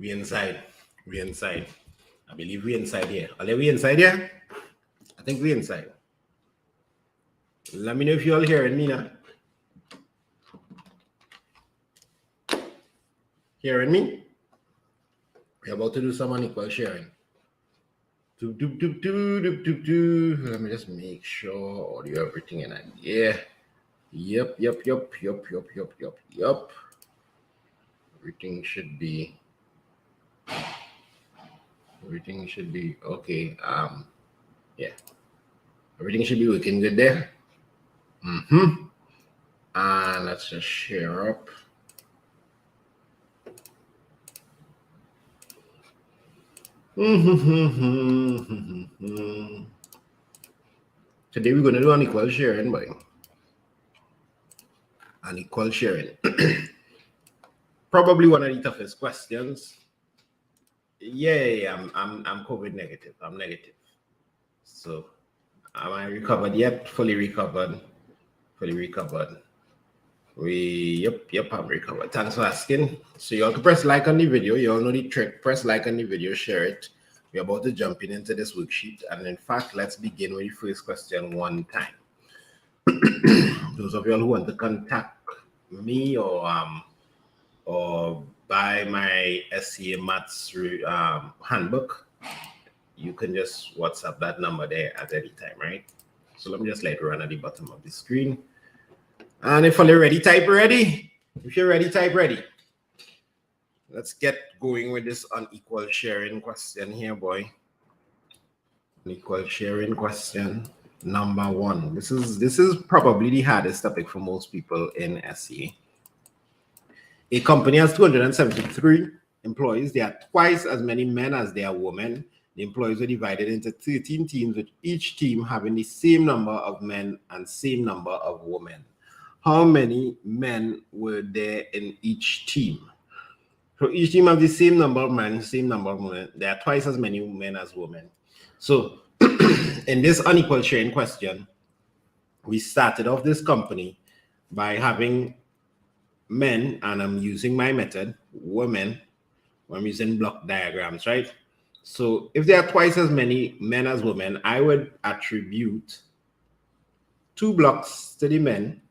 We inside. We inside. I believe we inside here. Are we inside here? I think we inside. Let me know if you all hearing me now. Hearing me? We're about to do some unequal sharing. Let me just make sure audio everything in it. Yeah. Yep. Everything should be okay. Yeah. Everything should be working good there. And let's just share up. Today we're gonna do unequal sharing, boy. Unequal sharing. Probably one of the toughest questions. Yeah, I'm COVID negative. I'm negative. So am I recovered yet? Fully recovered. Yep, I'm recovered. Thanks for asking. So you all can press like on the video. You all know the trick. Press like on the video, share it. We're about to jump into this worksheet. And in fact, let's begin with the first question one time. Those of you all who want to contact me or buy my SCA Maths handbook, you can just WhatsApp that number there at any time, right? So let me just let it run at the bottom of the screen. And if you're ready, type ready. If you're ready, type ready. Let's get going with this unequal sharing question here, boy. Unequal sharing question number one. This is probably the hardest topic for most people in SCA. A company has 273 employees. There are twice as many men as there are women. The employees were divided into 13 teams, with each team having the same number of men and same number of women. How many men were there in each team? So each team has the same number of men, same number of women. There are twice as many men as women. So in this unequal sharing question, we started off this company by having men, and I'm using my method, women. I'm using block diagrams, right? So if there are twice as many men as women, I would attribute 2 blocks to the men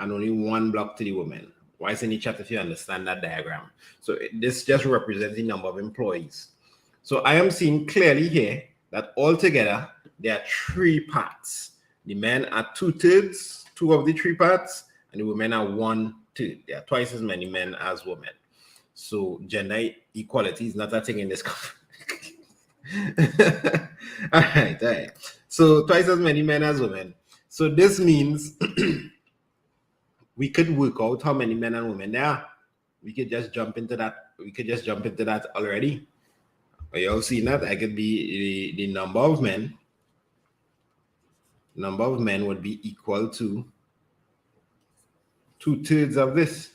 and only 1 block to the women. Why is in the chat if you understand that diagram? So this just represents the number of employees. So I am seeing clearly here that altogether there are 3 parts. The men are 2/3, 2 of the 3 parts, and the women are 1/3. There are twice as many men as women. So gender equality is not a thing in this country. all right. So twice as many men as women. So this means we could work out how many men and women there are. We could just jump into that. Already. Are you all seeing that? I could be the number of men. Number of men would be equal to 2/3 of this.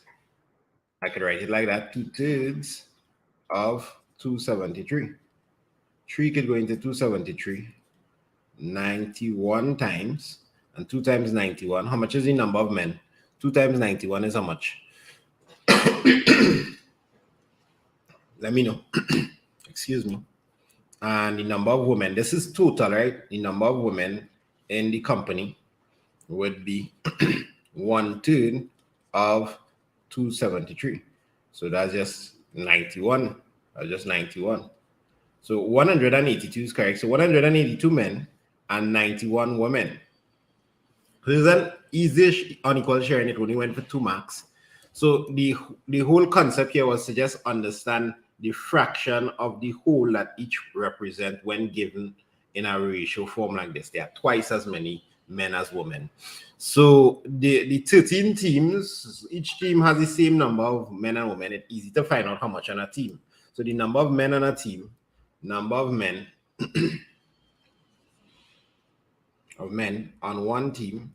I could write it like that: 2/3 of 273. 3 could go into 273. 91 times, and 2 times 91. How much is the number of men? 2 times 91 is how much? Let me know. Excuse me. And the number of women, this is total, right? The number of women in the company would be 1/3 of 273. So that's just 91. That's just 91. So 182 is correct. So 182 men and 91 women. So it's an easy unequal sharing. It only went for 2 marks. So the whole concept here was to just understand the fraction of the whole that each represent when given in a ratio form like this. There are twice as many men as women. So the 13 teams, each team has the same number of men and women. It's easy to find out how much on a team. So the number of men on a team, number of men on one team,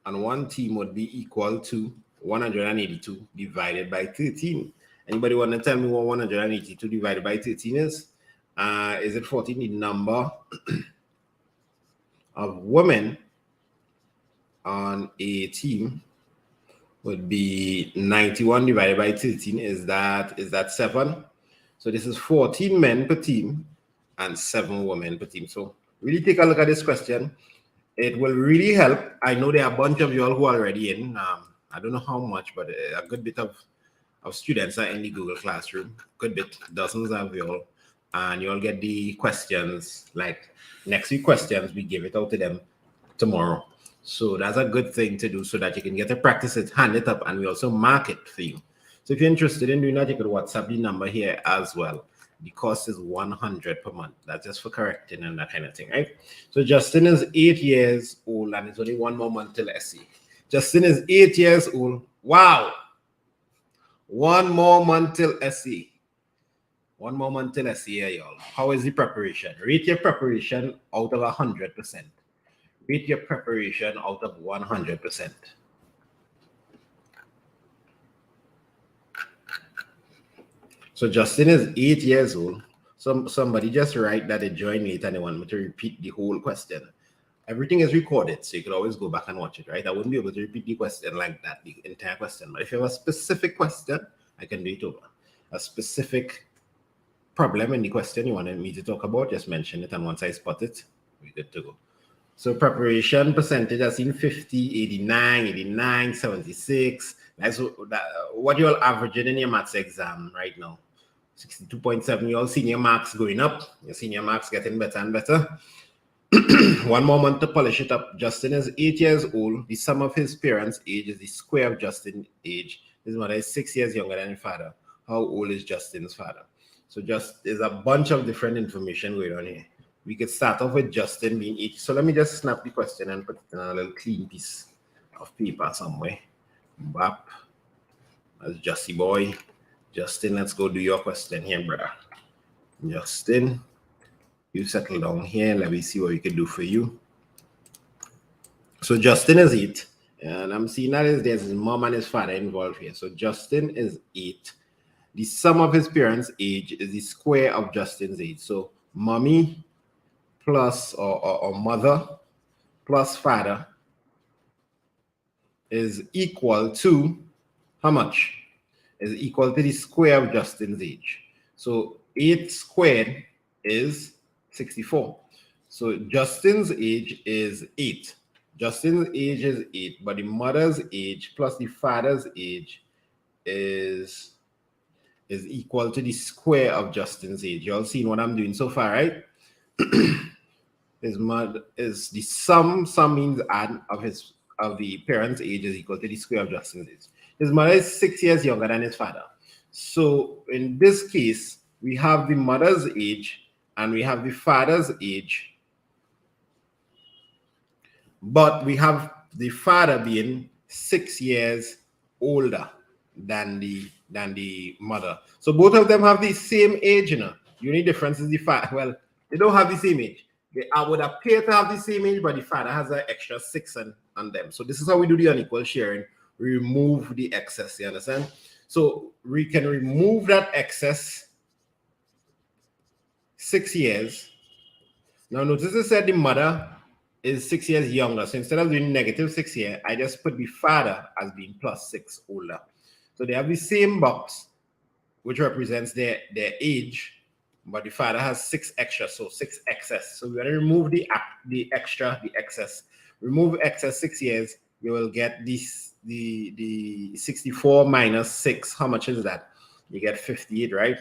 and one team would be equal to 182 divided by 13. Anybody want to tell me what 182 divided by 13 is? Is it 14? The number of women on a team would be 91 divided by 13. Is that 7? So this is 14 men per team and 7 women per team. So really take a look at this question. It will really help. I know there are a bunch of you all who are already in. I don't know how much, but a good bit of students are in the Google Classroom. Good bit, dozens of you all. And you all get the questions, like next week questions, we give it out to them tomorrow. So that's a good thing to do so that you can get to practice it, hand it up, and we also mark it for you. So if you're interested in doing that, you could WhatsApp the number here as well. The cost is 100 per month. That's just for correcting and that kind of thing, right? So Justin is 8 years old, and it's only 1 more month till SE. Justin is 8 years old. Wow. 1 more month till SE. 1 more month till SE, y'all. How is the preparation? Rate your preparation out of 100%. Rate your preparation out of 100%. So Justin is 8 years old. Somebody just write that they joined late and they want me to repeat the whole question. Everything is recorded, so you could always go back and watch it, right? I wouldn't be able to repeat the question like that, the entire question. But if you have a specific question, I can do it over. A specific problem in the question you wanted me to talk about, just mention it, and once I spot it, we're good to go. So preparation percentage, I've seen 50, 89, 89, 76. That's what you're averaging in your maths exam right now. 62.7, you all seen your marks going up. Your senior marks getting better and better. 1 more month to polish it up. Justin is 8 years old. The sum of his parents' age is the square of Justin's age. His mother is 6 years younger than his father. How old is Justin's father? So there's a bunch of different information going on here. We could start off with Justin being 8. So let me just snap the question and put it in a little clean piece of paper somewhere. Bap. That's Justy boy. Justin, let's go do your question here, brother. Justin, you settle down here. Let me see what we can do for you. So Justin is 8. And I'm seeing that there's his mom and his father involved here. So Justin is 8. The sum of his parents' age is the square of Justin's age. So mommy plus or mother plus father is equal to how much? Is equal to the square of Justin's age. So 8 squared is 64. So Justin's age is 8. Justin's age is 8, but the mother's age plus the father's age is equal to the square of Justin's age. You all seen what I'm doing so far, right? His mother is the sum means add of the parents' age is equal to the square of Justin's age. His mother is 6 years younger than his father. So in this case, we have the mother's age and we have the father's age, but we have the father being 6 years older than the mother. So both of them have the same age, you know. The only difference is the father. Well, they don't have the same age. They would appear to have the same age, but the father has an extra 6 on them. So this is how we do the unequal sharing. We remove the excess, you understand? So we can remove that excess 6 years. Now notice I said the mother is 6 years younger. So instead of doing -6 here, I just put the father as being +6 older. So they have the same box, which represents their age, but the father has 6 extra, so 6 excess. So we're going to remove the excess. Remove excess 6 years, you will get this the 64 minus 6. How much is that? You get 58, right?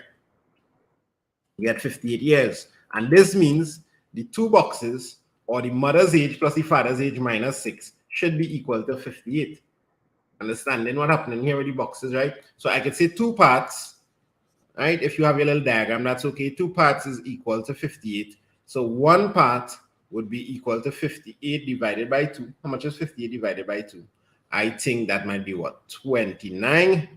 You get 58 years. And this means the two boxes, or the mother's age plus the father's age minus 6, should be equal to 58. Understanding what happening here with the boxes, right? So I could say 2 parts, right? If you have your little diagram, that's okay. 2 parts is equal to 58. So 1 part would be equal to 58 divided by 2. How much is 58 divided by 2? I think that might be what? 29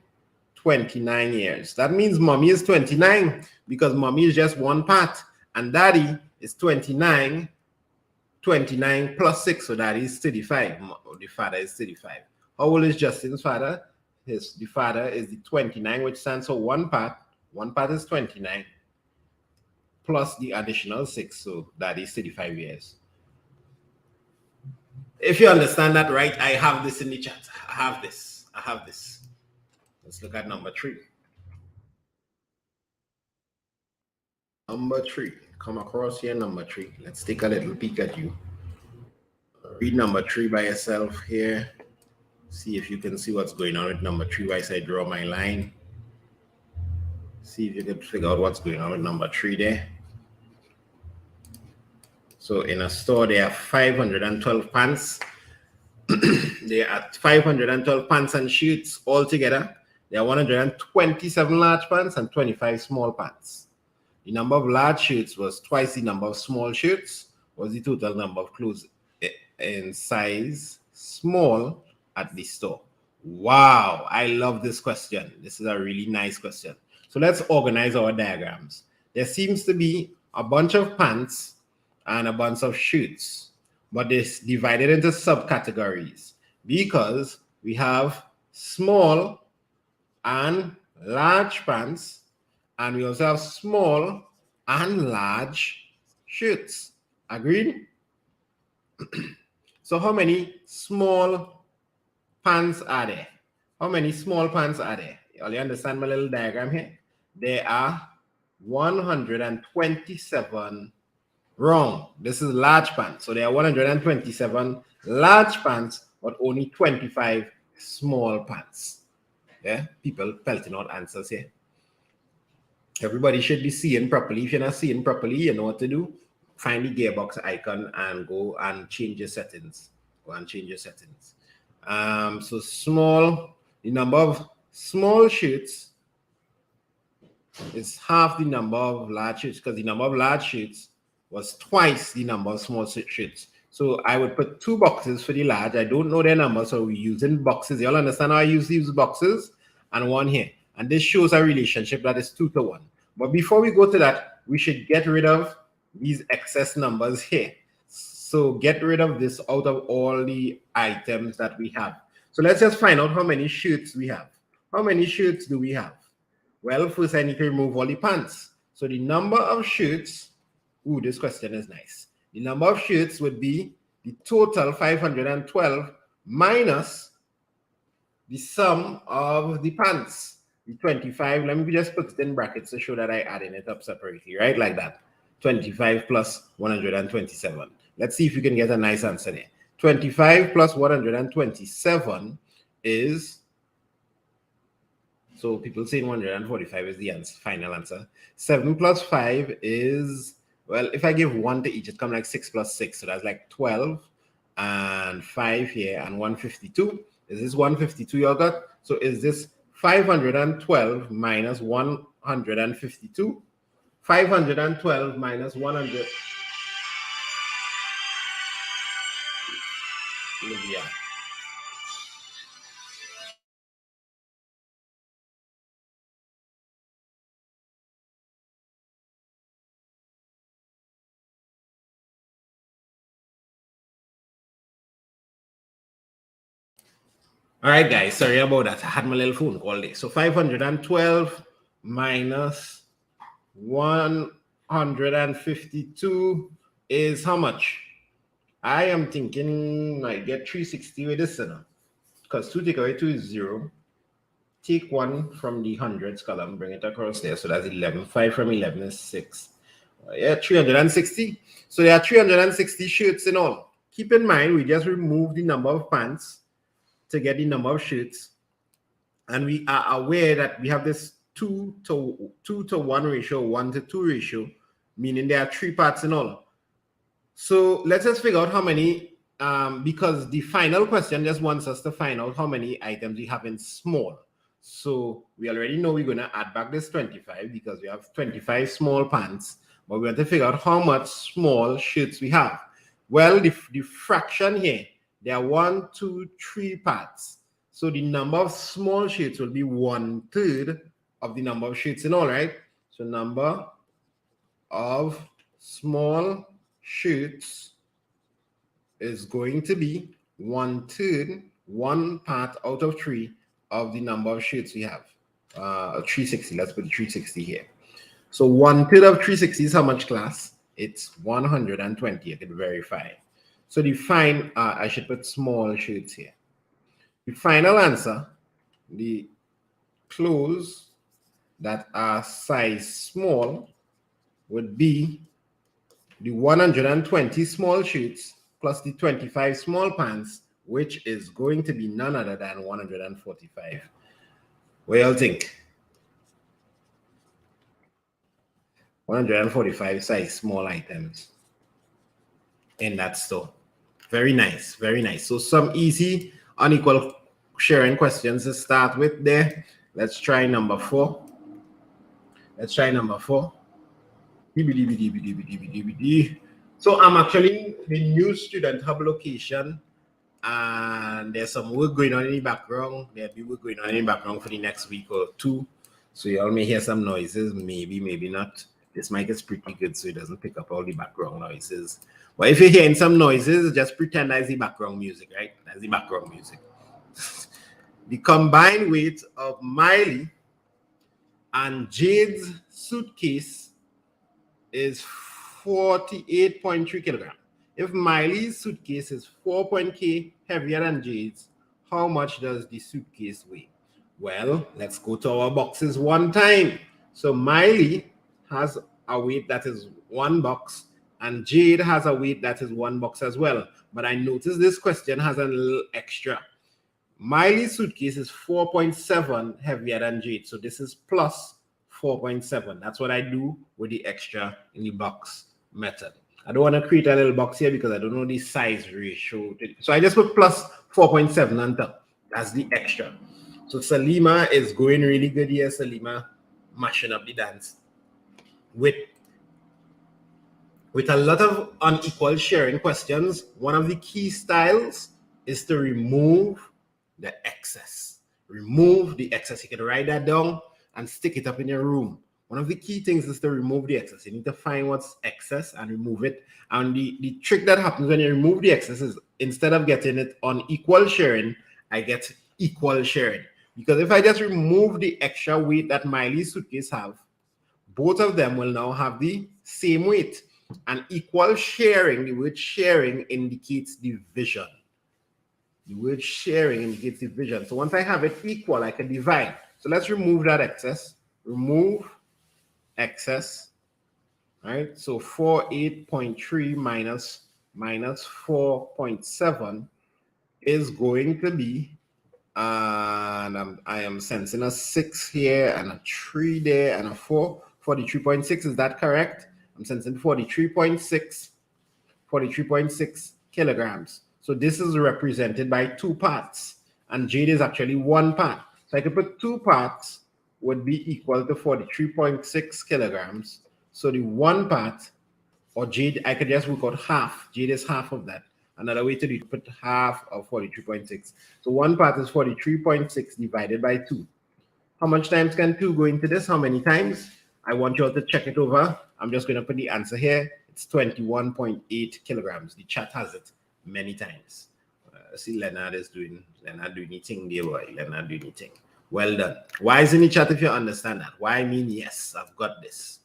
years. That means mommy is 29 because mommy is just 1 part and daddy is 29 plus 6. So daddy is 35. The father is 35. How old is Justin's father? The father is the 29, which stands for 1 part. 1 part is 29 plus the additional 6. So that is 35 years. If you understand that right, I have this in the chat. I have this. Let's look at number 3. Number 3. Come across here, number 3. Let's take a little peek at you. Read number 3 by yourself here. See if you can see what's going on with number 3 while I draw my line. See if you can figure out what's going on with number 3 there. So in a store, there are 512 pants. There are 512 pants and shirts altogether. There are 127 large pants and 25 small pants. The number of large shirts was twice the number of small shirts. Was the total number of clothes in size small at the store? Wow, I love this question. This is a really nice question. So let's organize our diagrams. There seems to be a bunch of pants and a bunch of shirts, but it's divided into subcategories because we have small and large pants, and we also have small and large shirts. Agreed? So how many small pants are there? How many small pants are there? You understand my little diagram here? There are 127. Wrong. This is large pants. So there are 127 large pants, but only 25 small pants. Yeah, people pelting out answers here. Everybody should be seeing properly. If you're not seeing properly, you know what to do. Find the gearbox icon and go and change your settings. Go and change your settings. So small, the number of small shirts is half the number of large shirts, because the number of large shirts was twice the number of small shirts. So I would put 2 boxes for the large. I don't know their number, so we're using boxes. You all understand how I use these boxes? And 1 here. And this shows a relationship that is 2 to 1. But before we go to that, we should get rid of these excess numbers here. So get rid of this out of all the items that we have. So let's just find out how many shirts we have. How many shirts do we have? Well, first I need to remove all the pants. So the number of shirts, ooh, this question is nice. The number of shirts would be the total 512 minus the sum of the pants, the 25. Let me just put it in brackets to show that I adding it up separately, right? Like that. 25 plus 127. Let's see if you can get a nice answer there. 25 plus 127 is, so people saying 145 is the answer, final answer. 7 plus 5 is, well, if I give 1 to each, it comes like 6 plus 6. So that's like 12 and 5 here and 152. Is this 152 you all got? So is this 512 minus 152? 512 minus 100. Yeah. All right, guys, sorry about that. I had my little phone all day. So 512 minus 152 is how much? I am thinking I get 360 with this, because 2 take away 2 is 0. Take 1 from the hundreds column, bring it across there. So that's 11. 5 from 11 is 6. Yeah, 360. So there are 360 shirts in all. Keep in mind, we just removed the number of pants to get the number of shirts. And we are aware that we have this 2 to 1 ratio, 1 to 2 ratio, meaning there are 3 parts in all. So let's just figure out how many, because the final question just wants us to find out how many items we have in small. So we already know we're going to add back this 25 because we have 25 small pants, but we want to figure out how much small shirts we have. Well, the fraction here, there are 1, 2, 3 parts. So the number of small shirts will be 1/3 of the number of shirts in all, right? So number of small shirts is going to be 1/3, 1 part out of 3 of the number of shirts we have. 360, let's put 360 here. So 1/3 of 360 is how much, class? It's 120, I can verify. So the I should put small shirts here. The final answer, the clothes that are size small would be the 120 small shirts plus the 25 small pants, which is going to be none other than 145. What do y'all think? 145 size small items in that store. Very nice, very nice. So some easy unequal sharing questions to start with there. Let's try number 4. Let's try number 4. So I'm actually the new student hub location, and there's some work going on in the background. There'll be work going on in the background for the next week or 2. So y'all may hear some noises, maybe not. This mic is pretty good, so it doesn't pick up all the background noises. But if you're hearing some noises, just pretend that's the background music, right? That's the background music. The combined weight of Miley and Jade's suitcase is 48.3 kilograms. If Miley's suitcase is 4.k heavier than Jade's, how much does the suitcase weigh? Well, let's go to our boxes one time. So Miley has a weight that is 1 box, and Jade has a weight that is 1 box as well. But I notice this question has a little extra. Miley's suitcase is 4.7 heavier than Jade, so this is plus 4.7. That's what I do with the extra in the box method. I don't want to create a little box here because I don't know the size ratio. So I just put plus 4.7 on top. That's the extra. So Salima is going really good here. Salima mashing up the dance. With a lot of unequal sharing questions, one of the key styles is to remove the excess. Remove the excess. You can write that down and stick it up in your room. One of the key things is to remove the excess. You need to find what's excess and remove it. And the trick that happens when you remove the excess is instead of getting it unequal sharing, I get equal sharing. Because if I just remove the extra weight that Miley's suitcase have, both of them will now have the same weight. And equal sharing, the word sharing indicates division. The word sharing indicates division. So once I have it equal, I can divide. So let's remove that excess. Remove excess. Right? So 48.3 minus 4.7 is going to be, and I am sensing a 6 here and a 3 there and a 4. 43.6, is that correct? I'm sensing 43.6 kilograms. So this is represented by 2 parts, and Jade is actually 1 part. So I could put 2 parts would be equal to 43.6 kilograms. So the 1 part, or Jade, I could just work out half. Jade is half of that. Another way to do it, put half of 43.6. So 1 part is 43.6 divided by 2. How much times can 2 go into this? How many times? I want you all to check it over. I'm just going to put the answer here. It's 21.8 kilograms. The chat has it many times. See, Leonard doing anything there, boy. Leonard doing anything. Well done. Why is in the chat if you understand that? Why I mean, yes, I've got this.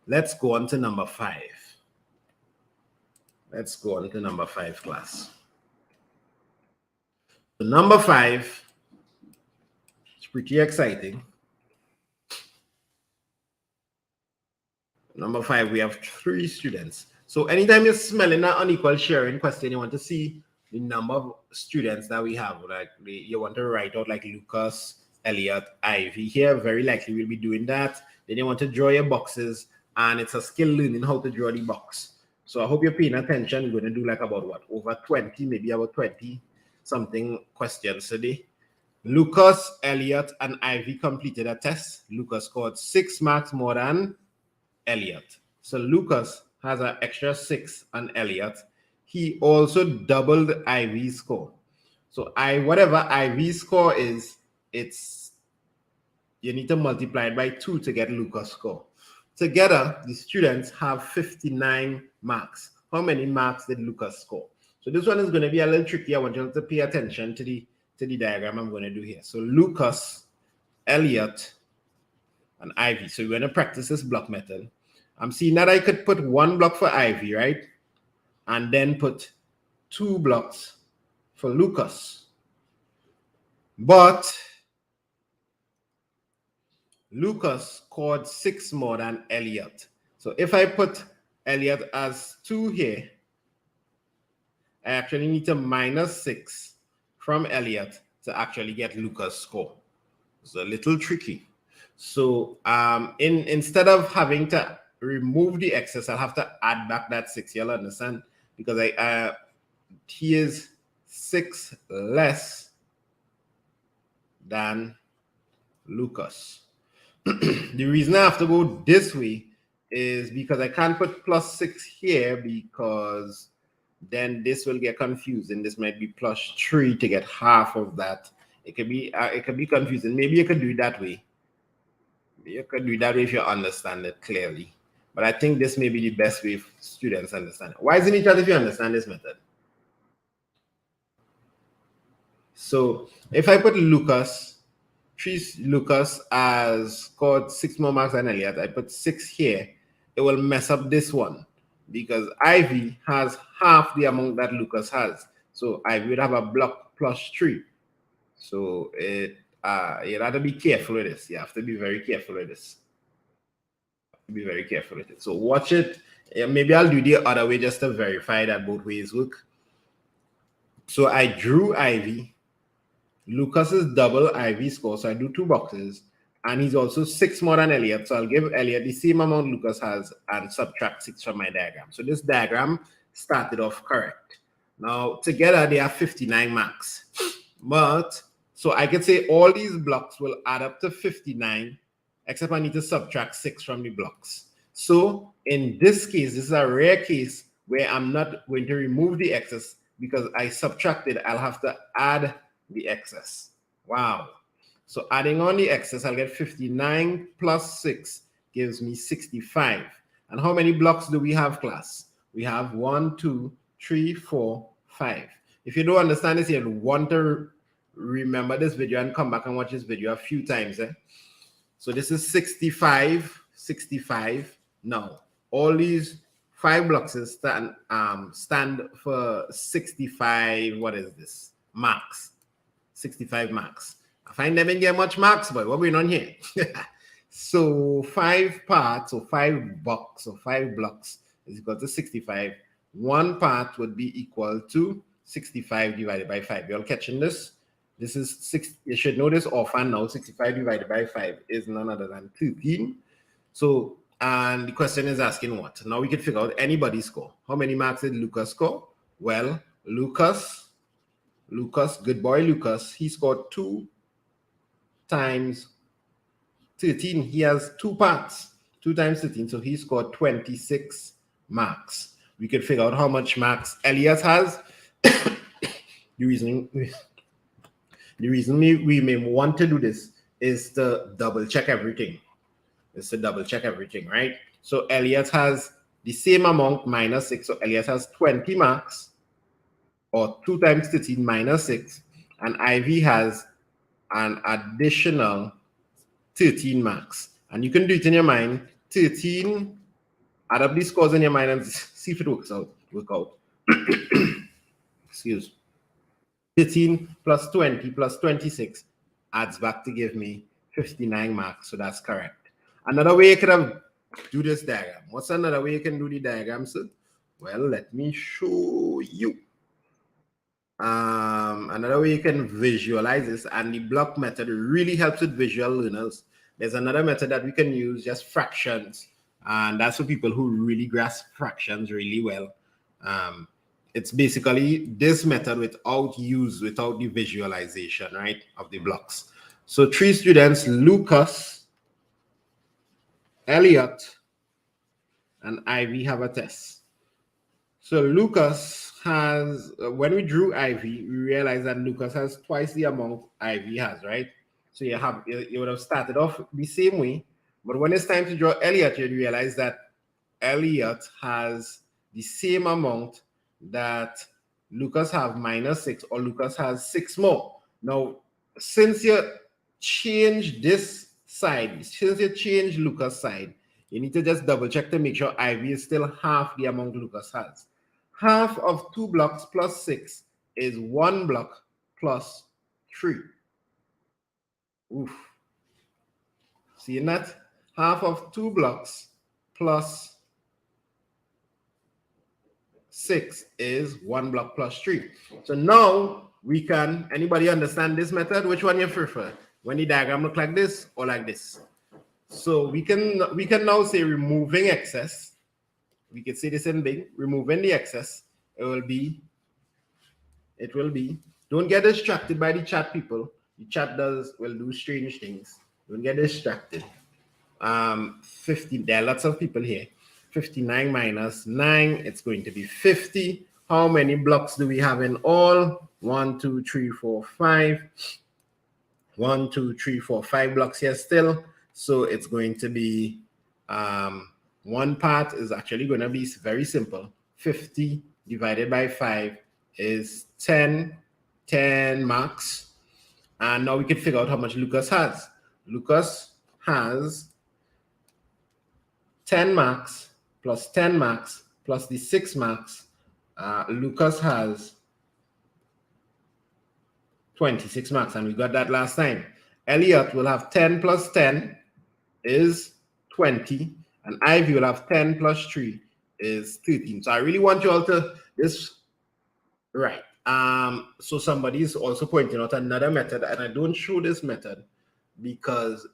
Let's go on to number 5. Let's go on to number 5, class. So number 5, it's pretty exciting. Number 5, we have 3 students. So anytime you're smelling that unequal sharing question, you want to see the number of students that we have. Like you want to write out like Lucas, Elliot, Ivy. Here, very likely we'll be doing that. Then you want to draw your boxes, and it's a skill learning how to draw the box. So I hope you're paying attention. We're going to do like about what? Over 20, maybe about 20 something questions today. Lucas, Elliot, and Ivy completed a test. Lucas scored 6 marks more than Elliot. So Lucas has an extra 6 on Elliot. He also doubled Ivy's score. So whatever Ivy's score is, you need to multiply it by 2 to get Lucas' score. Together, the students have 59 marks. How many marks did Lucas score? So this one is going to be a little tricky. I want you to pay attention to the diagram I'm going to do here. So Lucas, Elliot, and Ivy. So we're going to practice this block method. I'm seeing that I could put 1 block for Ivy, right? And then put 2 blocks for Lucas. But Lucas scored 6 more than Elliot. So if I put Elliot as 2 here, I actually need to minus 6 from Elliot to actually get Lucas' score. It's a little tricky. So instead of having to remove the excess, I'll have to add back that 6. You'll understand? Because he is 6 less than Lucas. The reason I have to go this way is because I can't put plus 6 here, because then this will get confused, and this might be plus 3 to get half of that. It could be confusing. Maybe you could do it that way. You could do it that way if you understand it clearly. But I think this may be the best way for students understand it. Why isn't it if you understand this method? So if I put treat Lucas as scored 6 more marks than Elliot, I put 6 here, it will mess up this one because Ivy has half the amount that Lucas has. So Ivy would have a block plus 3. So you have to be careful with this. You have to be very careful with this. Be very careful with it. So watch it. Maybe I'll do the other way just to verify that both ways work. So I drew Ivy. Lucas is double Ivy score, so I do 2 boxes, and he's also 6 more than Elliot, so I'll give Elliot the same amount Lucas has and subtract 6 from my diagram. So this diagram started off correct. Now together they have 59 marks, but so I could say all these blocks will add up to 59, except I need to subtract 6 from the blocks. So in this case, this is a rare case where I'm not going to remove the excess because I subtracted. I'll have to add the excess. Wow. So adding on the excess, I'll get 59 plus 6 gives me 65. And how many blocks do we have, class? We have 1, 2, 3, 4, 5. If you don't understand this, you want to remember this video and come back and watch this video a few times. So this is 65, 65. Now, all these 5 blocks stand for 65, what is this? Marks. 65 marks. I find them in get much marks, but what going on here? So 5 parts or 5 box or 5 blocks is equal to 65. 1 part would be equal to 65 divided by 5. You all catching this? This is 6. You should know this offhand now. 65 divided by 5 is none other than 13. So, and the question is asking what? Now we can figure out anybody's score. How many marks did Lucas score? Well, Lucas, good boy Lucas, he scored 2 times 13. He has 2 parts, 2 times 13, so he scored 26 marks. We could figure out how much marks Elias has. The reason we may want to do this is to double check everything. Right? So Elias has the same amount minus 6, so Elias has 20 marks, or 2 times 13 minus 6, and Ivy has an additional 13 marks. And you can do it in your mind. 13, add up these scores in your mind and see if it works out. Excuse. 13 plus 20 plus 26 adds back to give me 59 marks. So that's correct. Another way you could have do this diagram. What's another way you can do the diagram, sir? Well, let me show you. Another way you can visualize this, and the block method really helps with visual learners. There's another method that we can use, just fractions, and that's for people who really grasp fractions really well. It's basically this method without the visualization, right, of the blocks. So 3 students, Lucas, Elliot, and Ivy have a test. So Lucas has, when we drew Ivy, we realized that Lucas has twice the amount Ivy has, right? So you would have started off the same way, but when it's time to draw Elliot, you realize that Elliot has the same amount that Lucas have minus 6, or Lucas has 6 more. Now, since you change this side, since you change Lucas' side, you need to just double check to make sure Ivy is still half the amount Lucas has. Half of 2 blocks plus 6 is 1 block plus 3. Oof. Seeing that? Half of 2 blocks plus 6 is 1 block plus 3. So now we can, anybody understand this method? Which one you prefer? When the diagram look like this or like this? So we can now say removing excess. We can say this in big, removing the excess. It will be, don't get distracted by the chat, people. The chat will do strange things. Don't get distracted. 50, there are lots of people here. 59 minus 9, it's going to be 50. How many blocks do we have in all? 1, 2, 3, 4, 5. 1, 2, 3, 4, 5 blocks here still. So it's going to be, one part is actually going to be very simple. 50 divided by 5 is 10 max. And now we can figure out how much Lucas has. Lucas has 10 max plus 10 max plus the 6 max. Lucas has 26 max, and we got that last time. Elliot will have 10 plus 10 is 20, and Ivy will have 10 plus 3 is 13. So I really want you all to this right. So somebody is also pointing out another method, and I don't show this method because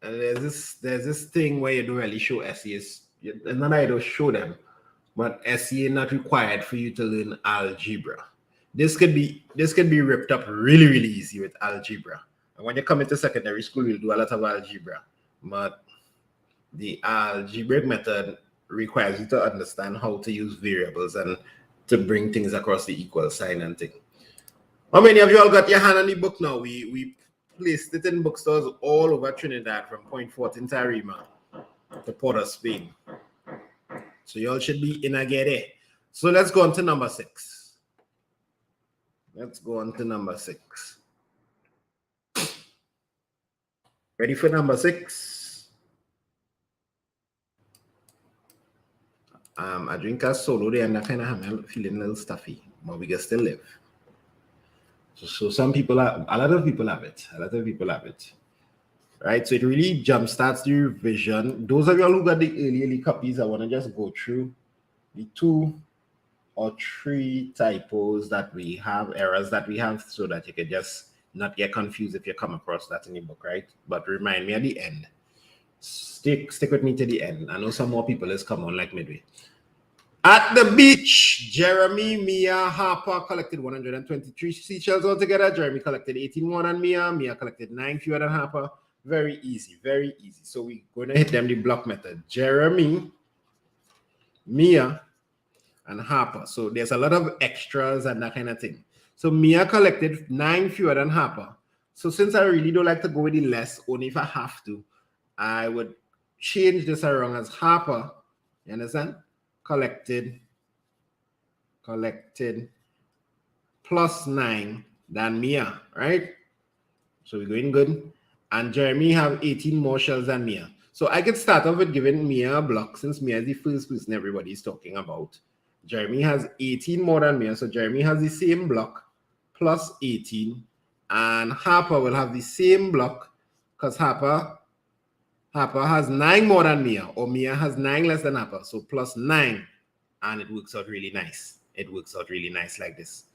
there's this thing where you don't really show SEs. And then I don't show them, but SE not required for you to learn algebra. This could be ripped up really, really easy with algebra. And when you come into secondary school, you'll do a lot of algebra. But the algebraic method requires you to understand how to use variables and to bring things across the equal sign and thing. How many of you all got your hand on the book now? We placed it in bookstores all over Trinidad, from Point Fortin to Arima to Port of Spain. So you all should be in a get it. So let's go on to number 6. Let's go on to number 6. Ready for number 6? I drink a solo there and I kind of have feeling a little stuffy, but we can still live. So some people a lot of people have it. Right? So it really jumpstarts the revision. Those of you who got the early copies, I want to just go through the 2 or 3 typos that we have, errors that we have, so that you can just not get confused if you come across that in the book, right? But remind me at the end. Stick with me to the end. I know some more people has come on like midway. At the beach, Jeremy, Mia, Harper collected 123 seashells altogether. Jeremy collected 18 more than Mia. Mia collected 9 fewer than Harper. Very easy, very easy. So we're going to hit them the block method. Jeremy, Mia, and Harper. So there's a lot of extras and that kind of thing. So Mia collected 9 fewer than Harper. So since I really don't like to go with the less, only if I have to, I would change this around as Harper, you understand? Collected plus 9 than Mia, right? So we're going good. And Jeremy have 18 more shells than Mia. So I could start off with giving Mia a block, since Mia is the first person everybody's talking about. Jeremy has 18 more than Mia, so Jeremy has the same block plus 18. And Harper will have the same block because Harper has 9 more than Mia, or Mia has 9 less than Harper, so plus 9, and it works out really nice. It works out really nice like this.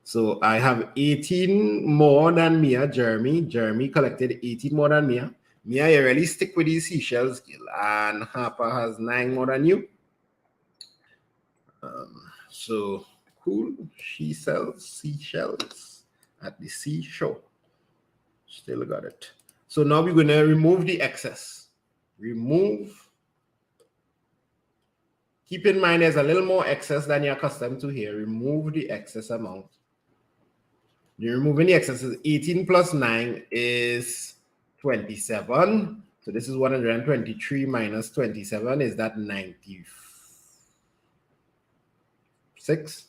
So I have 18 more than Mia, Jeremy. Jeremy collected 18 more than Mia. Mia, you really stick with these seashells, and Harper has 9 more than you. So cool. She sells seashells at the seashore. Still got it. So now we're going to remove the excess. Remove. Keep in mind there's a little more excess than you're accustomed to here. Remove the excess amount. You're removing the excess. 18 plus 9 is 27. So this is 123 minus 27. Is that 96? Is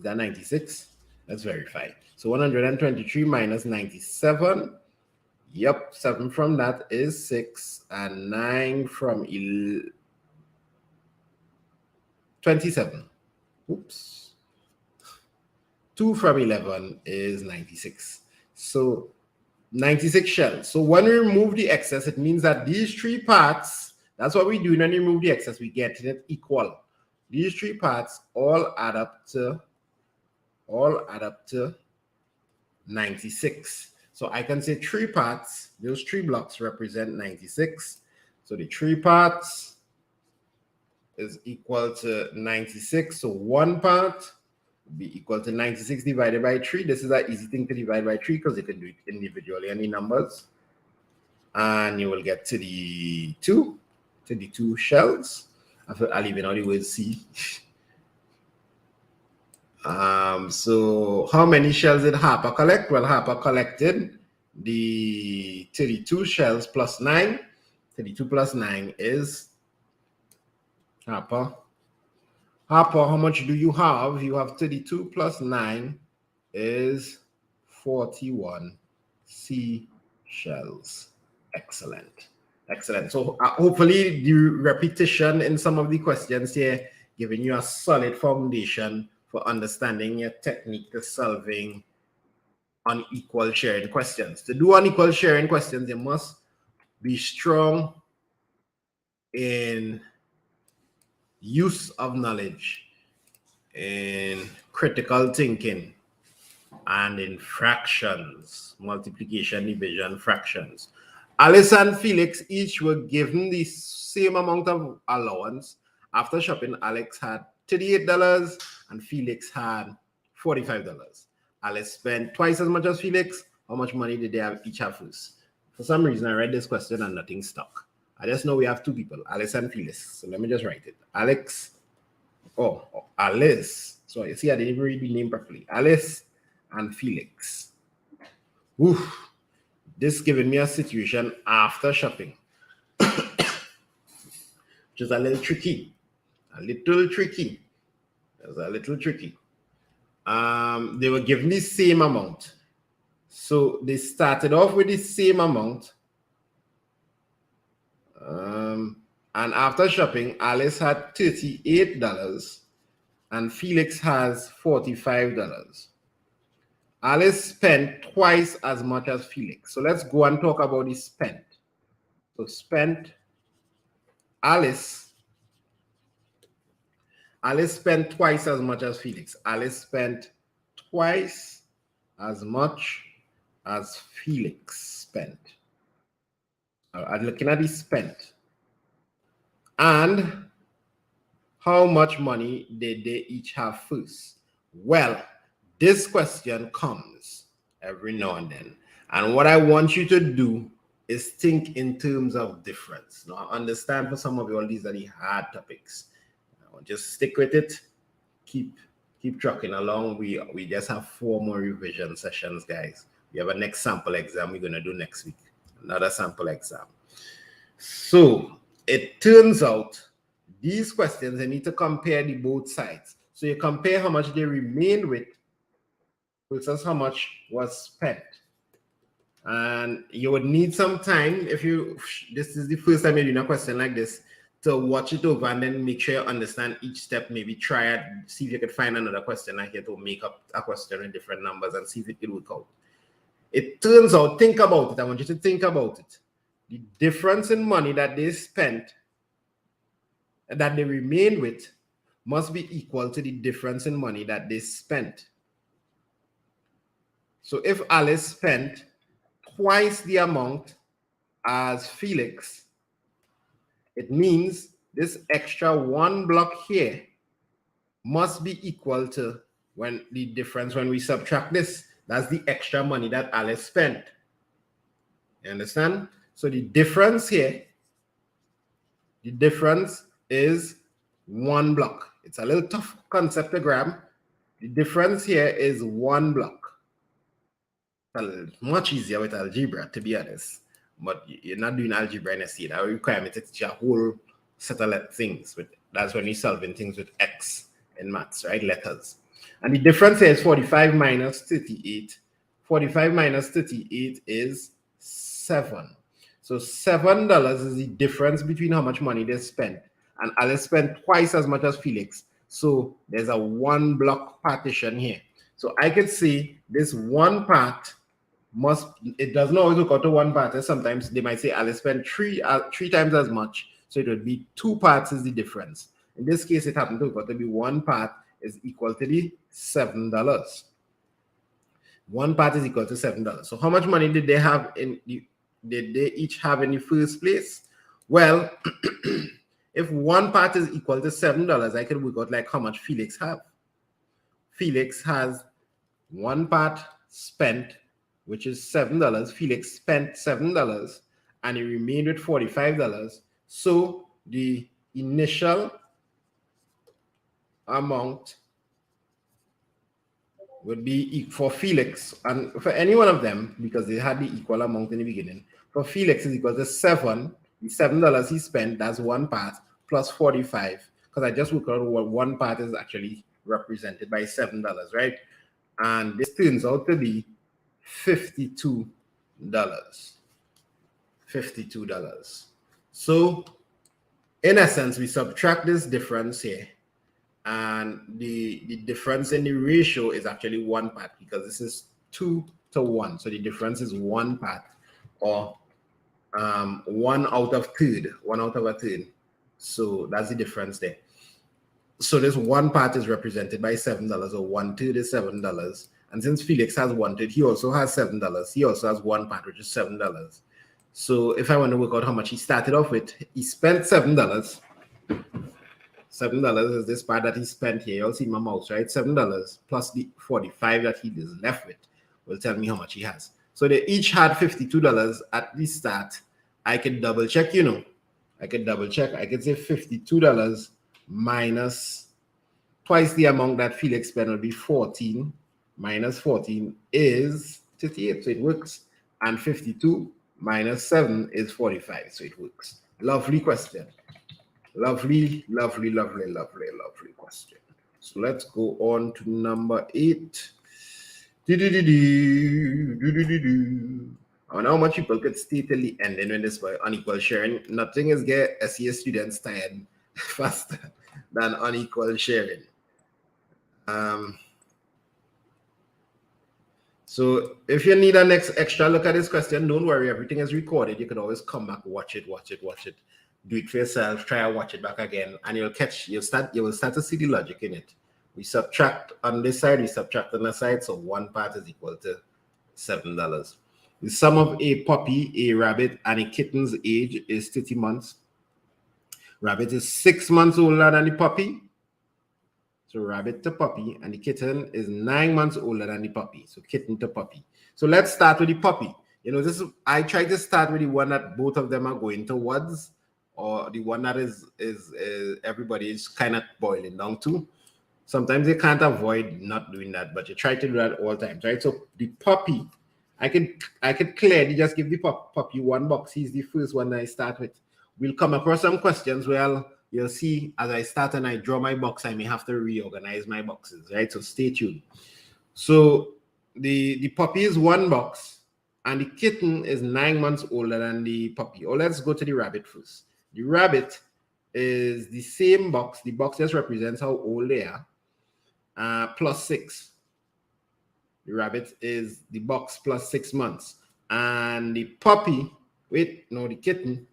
that 96? Let's verify. So 123 minus 97. Yep, 7 from that is 6, and 9 from 27. Oops. 2 from 11 is 96. So 96 shells. So when we remove the excess, it means that these 3 parts That's what we do when we remove the excess. We get it equal. These three parts all add up to 96. So I can say three parts, those three blocks represent 96. So the three parts is equal to 96. So one part would be equal to 96 divided by 3. This is an easy thing to divide by 3 because you can do it individually, any numbers. And you will get to the two shells. I'll leave it out the word C. So how many shells did Harper collect? Well, Harper collected the 32 shells plus 9. 32 plus 9 is Harper. Harper, how much do you have? You have 32 plus 9 is 41 seashells. Excellent. Excellent. So hopefully the repetition in some of the questions here giving you a solid foundation for understanding your technique to solving unequal sharing questions. To do unequal sharing questions, you must be strong in use of knowledge, in critical thinking, and in fractions, multiplication, division, fractions. Alice and Felix each were given the same amount of allowance. After shopping, Alex had $38 and Felix had $45. Alice spent twice as much as Felix. How much money did they each have first? For some reason, I read this question and nothing stuck. I just know we have two people, Alice and Felix. So let me just write it. Alice. So you see, I didn't even read the name properly. Alice and Felix. Oof. This is giving me a situation after shopping, which is a little tricky. They were given the same amount. So they started off with the same amount. And after shopping, Alice had $38 and Felix has $45. Alice spent twice as much as Felix. So let's go and talk about the spent. So spent, Alice spent twice as much as Felix. Alice spent twice as much as Felix spent. I'm looking at the spent. And how much money did they each have first? Well, this question comes every now and then. And what I want you to do is think in terms of difference. Now, I understand for some of you all these are the hard topics. Just stick with it. Keep trucking along. We just have 4 more revision sessions, guys. We have a next sample exam we're going to do next week. Another sample exam. So it turns out these questions, they need to compare the both sides. So you compare how much they remained with versus how much was spent. And you would need some time if this is the first time you're doing a question like this, to watch it over and then make sure you understand each step. Maybe try it, see if you could find another question like here to make up a question with different numbers and see if it could work out. It turns out, think about it. I want you to think about it. The difference in money that they spent, that they remained with, must be equal to the difference in money that they spent. So if Alice spent twice the amount as Felix, it means this extra 1 block here must be equal to when we subtract this. That's the extra money that Alice spent. You understand? So the difference here, the difference is 1 block. It's a little tough concept to grab. The difference here is 1 block. It's much easier with algebra, to be honest. But you're not doing algebra in a C. That requires me to teach a whole set of things. That's when you're solving things with X in maths, right? Letters. And the difference here is 45 minus 38. 45 minus 38 is 7. So $7 is the difference between how much money they spent. And Alice spent twice as much as Felix. So there's a 1 block partition here. So I could see this one part it doesn't always look out to one part. Sometimes they might say Alice spent three times as much. So it would be 2 parts is the difference. In this case, it happened to be 1 part is equal to the $7. 1 part is equal to $7. So how much money did they have did they each have in the first place? Well, if 1 part is equal to $7, I can work out like how much Felix have. Felix has 1 part spent, which is $7. Felix spent $7 and he remained with $45. So the initial amount would be for Felix and for any one of them, because they had the equal amount in the beginning. For Felix is equal to 7. The $7 he spent, that's 1 part, plus 45. Because I just worked out what 1 part is actually represented by $7, right? And this turns out to be $52. $52. So in essence, we subtract this difference here, and the difference in the ratio is actually 1 part, because this is 2 to 1. So the difference is 1 part, or 1 out of a third. So that's the difference there. So this 1 part is represented by $7, or 1/3 is $7. And since Felix has 1/3, he also has $7. He also has 1 part, which is $7. So if I want to work out how much he started off with, he spent $7. $7 is this part that he spent here. You'll see my mouse, right? $7 plus the 45 that he is left with will tell me how much he has. So they each had $52 at the start. I can double check, I can double check. I can say $52 minus twice the amount that Felix spent will be 14. Minus 14 is 38, so it works. And 52 minus 7 is 45, so it works. Lovely question. Lovely question. So let's go on to number 8. I wonder how much people could stay till the end when this by unequal sharing. Nothing is get SES students tired faster than unequal sharing. So if you need an extra look at this question, don't worry, everything is recorded. You can always come back, watch it. Do it for yourself, try and watch it back again, and you will start to see the logic in it. We subtract on this side, we subtract on the side, so 1 part is equal to $7. The sum of a puppy, a rabbit, and a kitten's age is 30 months. Rabbit is 6 months older than the puppy. So rabbit to puppy, and the kitten is 9 months older than the puppy. So kitten to puppy. So let's start with the puppy. I try to start with the one that both of them are going towards, or the one that is everybody is kind of boiling down to. Sometimes you can't avoid not doing that, but you try to do that all the time, right? So the puppy, I could clearly just give the puppy 1 box. He's the first one that I start with. We'll come across some questions where you'll see as I start and I draw my box, I may have to reorganize my boxes, right? So stay tuned. So the puppy is 1 box, and the kitten is 9 months older than the puppy. Or let's go to the rabbit first. The rabbit is the same box. The box just represents how old they are, plus 6. The rabbit is the box plus 6 months. And the puppy, the kitten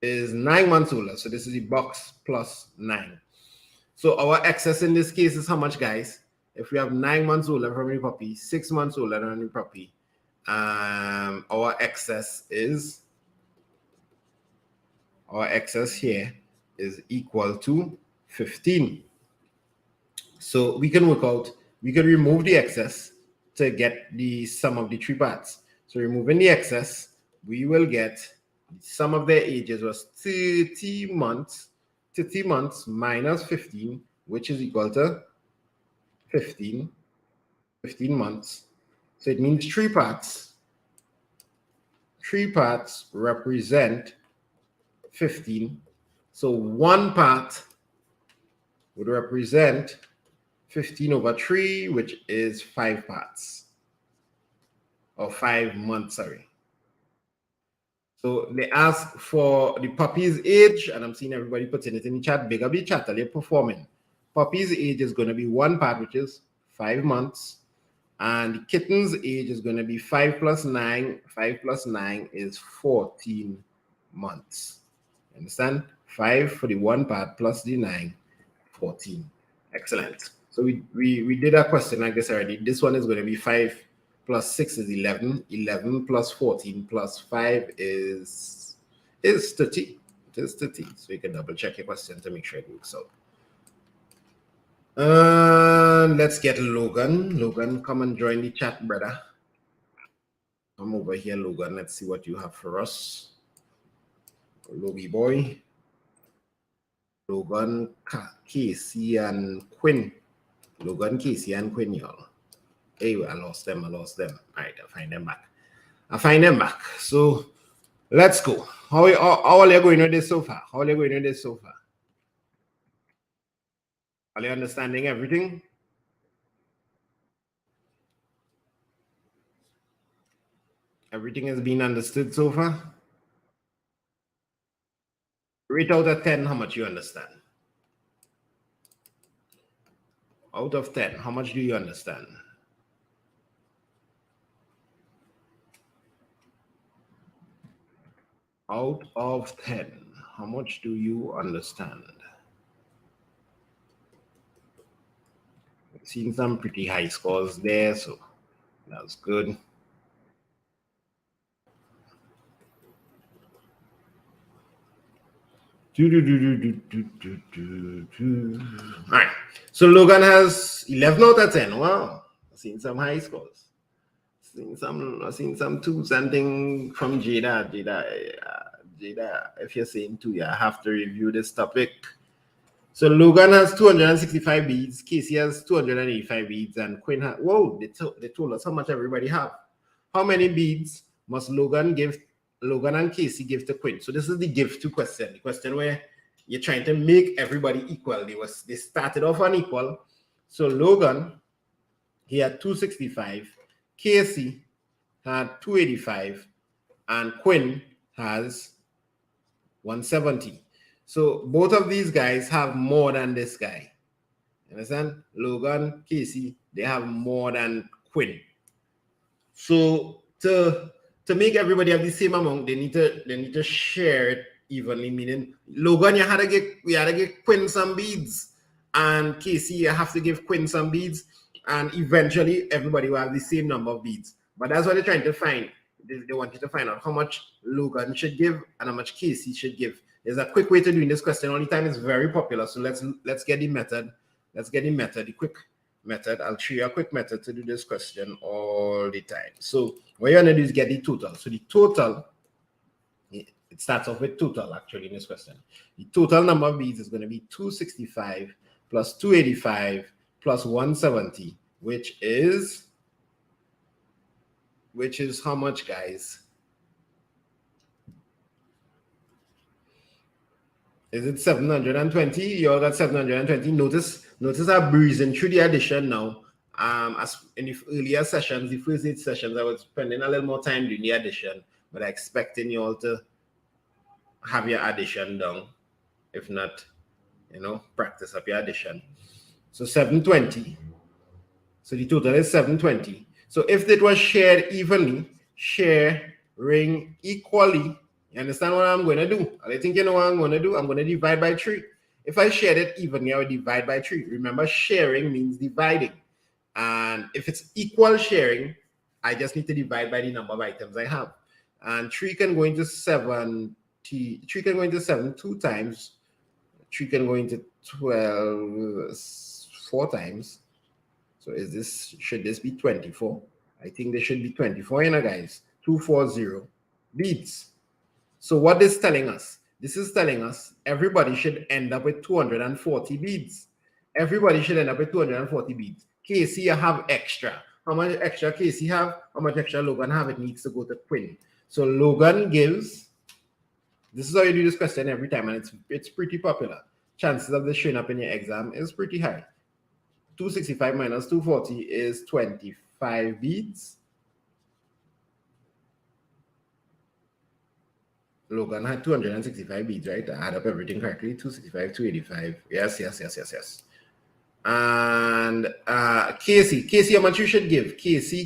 is 9 months older. So this is the box plus 9. So our excess in this case is how much, guys? If we have 9 months older from the puppy, 6 months older than the puppy, our excess here is equal to 15. So we can remove the excess to get the sum of the 3 parts. So removing the excess, we will get the sum of their ages was 30 months. 30 months minus 15, which is equal to 15 months. So it means 3 parts. 3 parts represent 15. So 1 part would represent 15 over 3, which is 5 parts. Or 5 months, sorry. So they ask for the puppy's age, and I'm seeing everybody putting it in the chat. Big up the chat, they're performing. Puppy's age is going to be 1 part, which is 5 months. And the kitten's age is going to be 5 plus 9. 5 plus 9 is 14 months. Understand? 5 for the one part plus the 9, 14. Excellent. So we did a question like this already. This one is going to be 5 plus 6 is 11. 11 plus 14 plus 5 is 30. It is 30. So you can double check your question to make sure it works out. Let's get Logan. Logan, come and join the chat, brother. Come over here, Logan. Let's see what you have for us. Logie boy. Logan, Casey, and Quinn. Logan, Casey, and Quinn, y'all. Hey, I lost them. All right, I'll find them back. So let's go. How are you going with this so far? Are you understanding everything? Everything has been understood so far? Rate out of 10, how much you understand? Out of 10, how much do you understand? Out of 10, how much do you understand? I've seen some pretty high scores there, so that's good. All right, so Logan has 11 out of 10. Wow, I've seen some high scores. I've seen some 2 something from Jada. Jada, if you're saying 2, yeah, I have to review this topic. So Logan has 265 beads, Casey has 285 beads, and Quinn has, whoa, they told us how much everybody have. How many beads must Logan and Casey give to Quinn? So this is the give to question, the question where you're trying to make everybody equal. They started off unequal. So Logan, he had 265, Casey had 285, and Quinn has 170. So both of these guys have more than this guy. You understand? Logan, Casey, they have more than Quinn. So to make everybody have the same amount, they need to share it evenly. Meaning, Logan, you had to give Quinn some beads, and Casey, you have to give Quinn some beads, and eventually everybody will have the same number of beads. But that's what they're trying to find. They want you to find out how much Logan should give and how much Casey should give. There's a quick way to doing this question. Only time is very popular. So let's get the method. The quick method. I'll show you a quick method to do this question all the time. So what you're gonna do is get the total. So the total, it starts off with total actually in this question. The total number of beads is going to be 265 plus 285 plus 170, which is how much, guys? Is it 720? You all got 720. Notice I'm breezing through the addition now. As in the earlier sessions, the first 8 sessions, I was spending a little more time doing the addition, but I'm expecting you all to have your addition done. If not, practice up your addition. So 720. So the total is 720. So if it was shared evenly, sharing equally, you understand what I'm going to do? I think you know what I'm going to do. I'm going to divide by 3. If I shared it evenly, I would divide by 3. Remember, sharing means dividing. And if it's equal sharing, I just need to divide by the number of items I have. And 3 can go into 7. 3 can go into 7 2 times. 3 can go into 12 4 times. So should this be 24? I think there should be 24, guys. 240 beads. So what this is telling us? This is telling us everybody should end up with 240 beads. Everybody should end up with 240 beads. Casey, you have extra. How much extra Casey have? How much extra Logan have? It needs to go to Quinn. So Logan gives, this is how you do this question every time, and it's pretty popular. Chances of this showing up in your exam is pretty high. 265 minus 240 is 25 beads. Logan had 265 beads, right? I add up everything correctly. 265, 285. Yes. And Casey, how much you should give? Casey,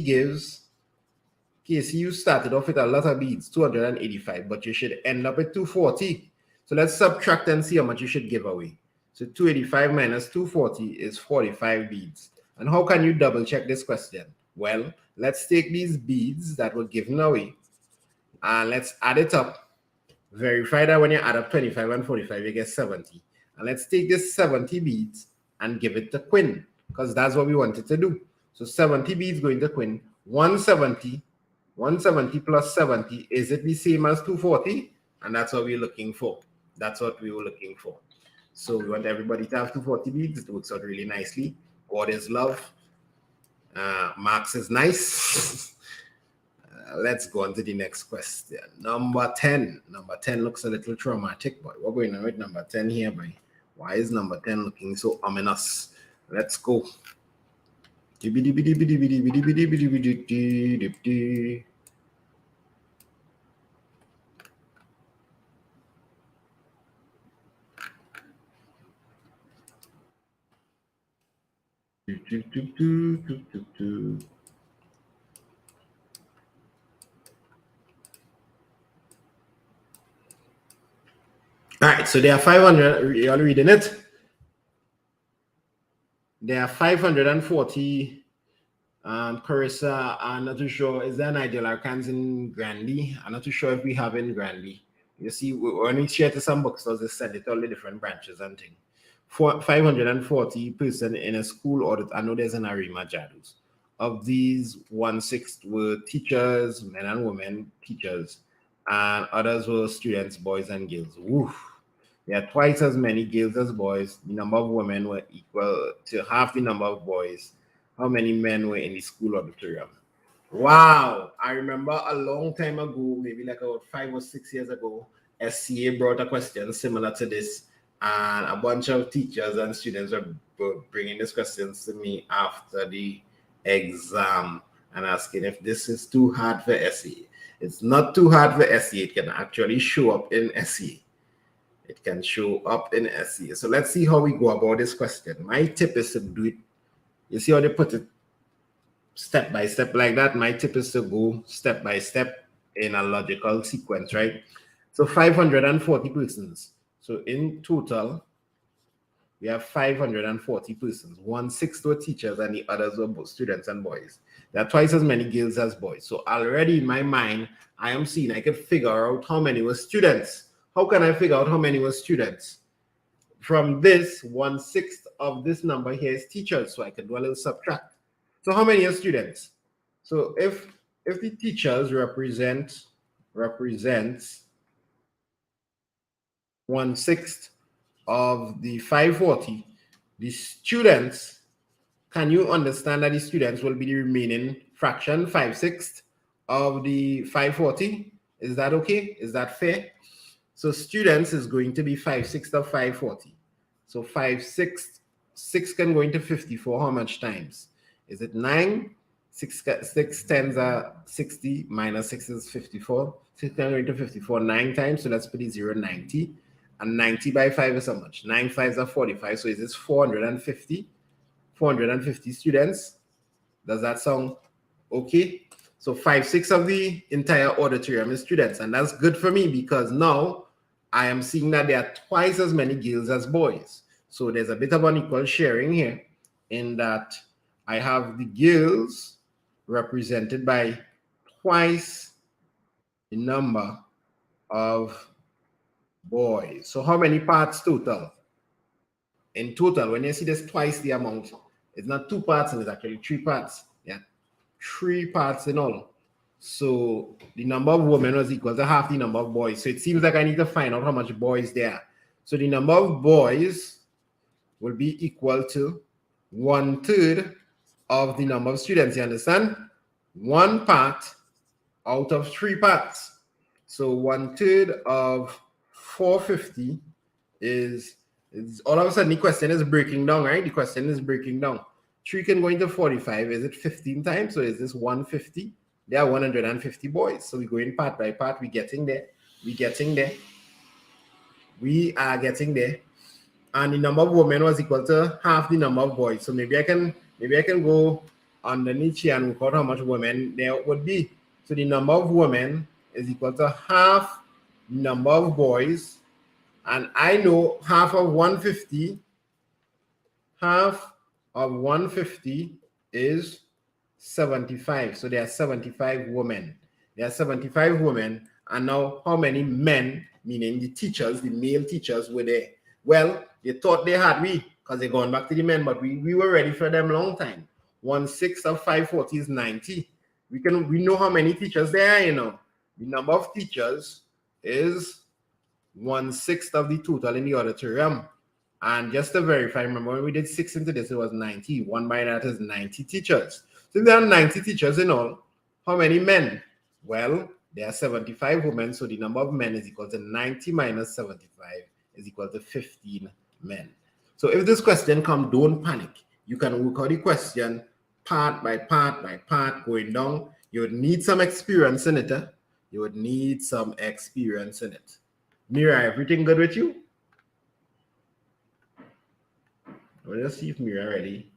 you started off with a lot of beads, 285, but you should end up with 240. So let's subtract and see how much you should give away. So 285 minus 240 is 45 beads. And how can you double check this question? Well, let's take these beads that were given away and let's add it up. Verify that when you add up 25 and 45, you get 70. And let's take this 70 beads and give it to Quinn, because that's what we wanted to do. So 70 beads going to Quinn. 170 plus 70, is it the same as 240? And that's what we're looking for. That's what we were looking for. So we want everybody to have 240 beads. It works out really nicely. God is love. Marx is nice. Let's go on to the next question. Number 10. Number 10 looks a little traumatic, but we're going on with number 10 here, boy. Why is number 10 looking so ominous? Let's go. All right, so there are 500. You're reading it. There are 540. Carissa, I'm not too sure. Is there Nigel Arcans in Grandy? I'm not too sure if we have in Grandy. You see, when we share to some bookstores, they send it all the different branches and things. 540 person in a school audit. I know there's an Arima Jadus. Of these, 1/6 were teachers, men and women teachers, and others were students, boys and girls. Woof. There are twice as many girls as boys. The number of women were equal to half the number of boys. How many men were in the school auditorium? Wow. I remember a long time ago, maybe like about 5 or 6 years ago, SCA brought a question similar to this, and a bunch of teachers and students were bringing these questions to me after the exam and asking if this is too hard for SCA. It's not too hard for SCA. It can actually show up in SCA. It can show up in SCA. So let's see how we go about this question. My tip is to do it. You see how they put it step by step like that? My tip is to go step by step in a logical sequence, right? So 540 persons. So in total, we have 540 persons. 1/6 were teachers and the others were both students and boys. There are twice as many girls as boys. So already in my mind, I am seeing I can figure out how many were students. How can I figure out how many were students? From this, 1/6 of this number here is teachers, so I can do a little subtract. So how many are students? So if the teachers represents 1/6 of the 540, the students, can you understand that the students will be the remaining fraction, 5/6 of the 540? Is that okay? Is that fair? So students is going to be 5/6 of 540. So 5/6, 6 can go into 54. How much times? Is it 9? 6 tens are 60 minus 6 is 54. 6 can go into 54 9 times. So let's put it 0, 90. And 90 by 5 is how much? 9 5s are 45. So is this 450? 450 students. Does that sound okay? So 5/6 of the entire auditorium is students. And that's good for me because now I am seeing that there are twice as many girls as boys. So there's a bit of unequal sharing here in that I have the girls represented by twice the number of boys. So how many parts total? In total, when you see this twice the amount, it's not 2 parts and it's actually 3 parts. Yeah, 3 parts in all. So the number of women was equal to half the number of boys. So it seems like I need to find out how much boys there are. So the number of boys will be equal to 1/3 of the number of students. You understand? 1 part out of 3 parts. So 1/3 of 450 is all of a sudden the question is breaking down, right? The question is breaking down. 3 can go into 45. Is it 15 times? So is this 150? There are 150 boys. So we go in part by part. We're getting there. We're getting there. We are getting there. And the number of women was equal to half the number of boys. So maybe I can go underneath here and record how much women there would be. So the number of women is equal to half the number of boys And I know half of 150 is 75. So there are 75 women. There are 75 women. And now how many men, meaning the teachers, the male teachers, were there? Well, they thought they had we, because they're going back to the men, but we were ready for them long time. 1/6 of 540 is 90. We know how many teachers there are, you know. The number of teachers is 1/6 of the total in the auditorium. And just to verify, remember when we did 6 into this, it was 90. 1 by that is 90 teachers. So if there are 90 teachers in all, how many men? Well, there are 75 women, so the number of men is equal to 90 minus 75 is equal to 15 men. So if this question comes, don't panic. You can work out the question part by part by part going down. You would need some experience in it. You would need some experience in it. Mira, everything good with you? Let's see if Mira ready.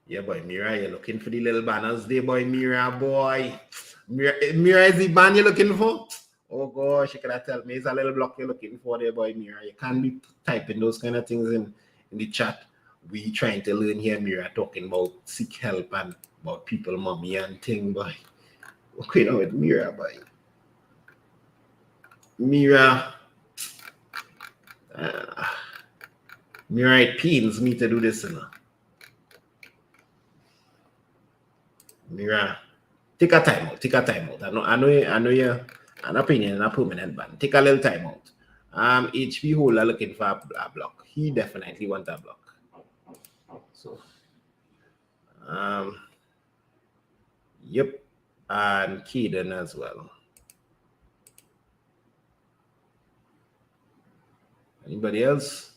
Yeah, boy, Mira, you're looking for the little banners there, boy. Mira, boy. Mira is the band you're looking for? Oh, gosh, you could tell me it's a little block you're looking for there, boy, Mira. You can't be typing those kind of things in the chat. We trying to learn here, Mira, talking about seek help and about people, mommy and thing, boy. Okay, now with Mira, boy. Mira. Mira, it pains me to do this, you know. Mira, take a time out. I know you're an opinion, a permanent ban. Take a little time out. HP holder looking for a block. He definitely wants a block. So, yep, and Keaton as well. Anybody else?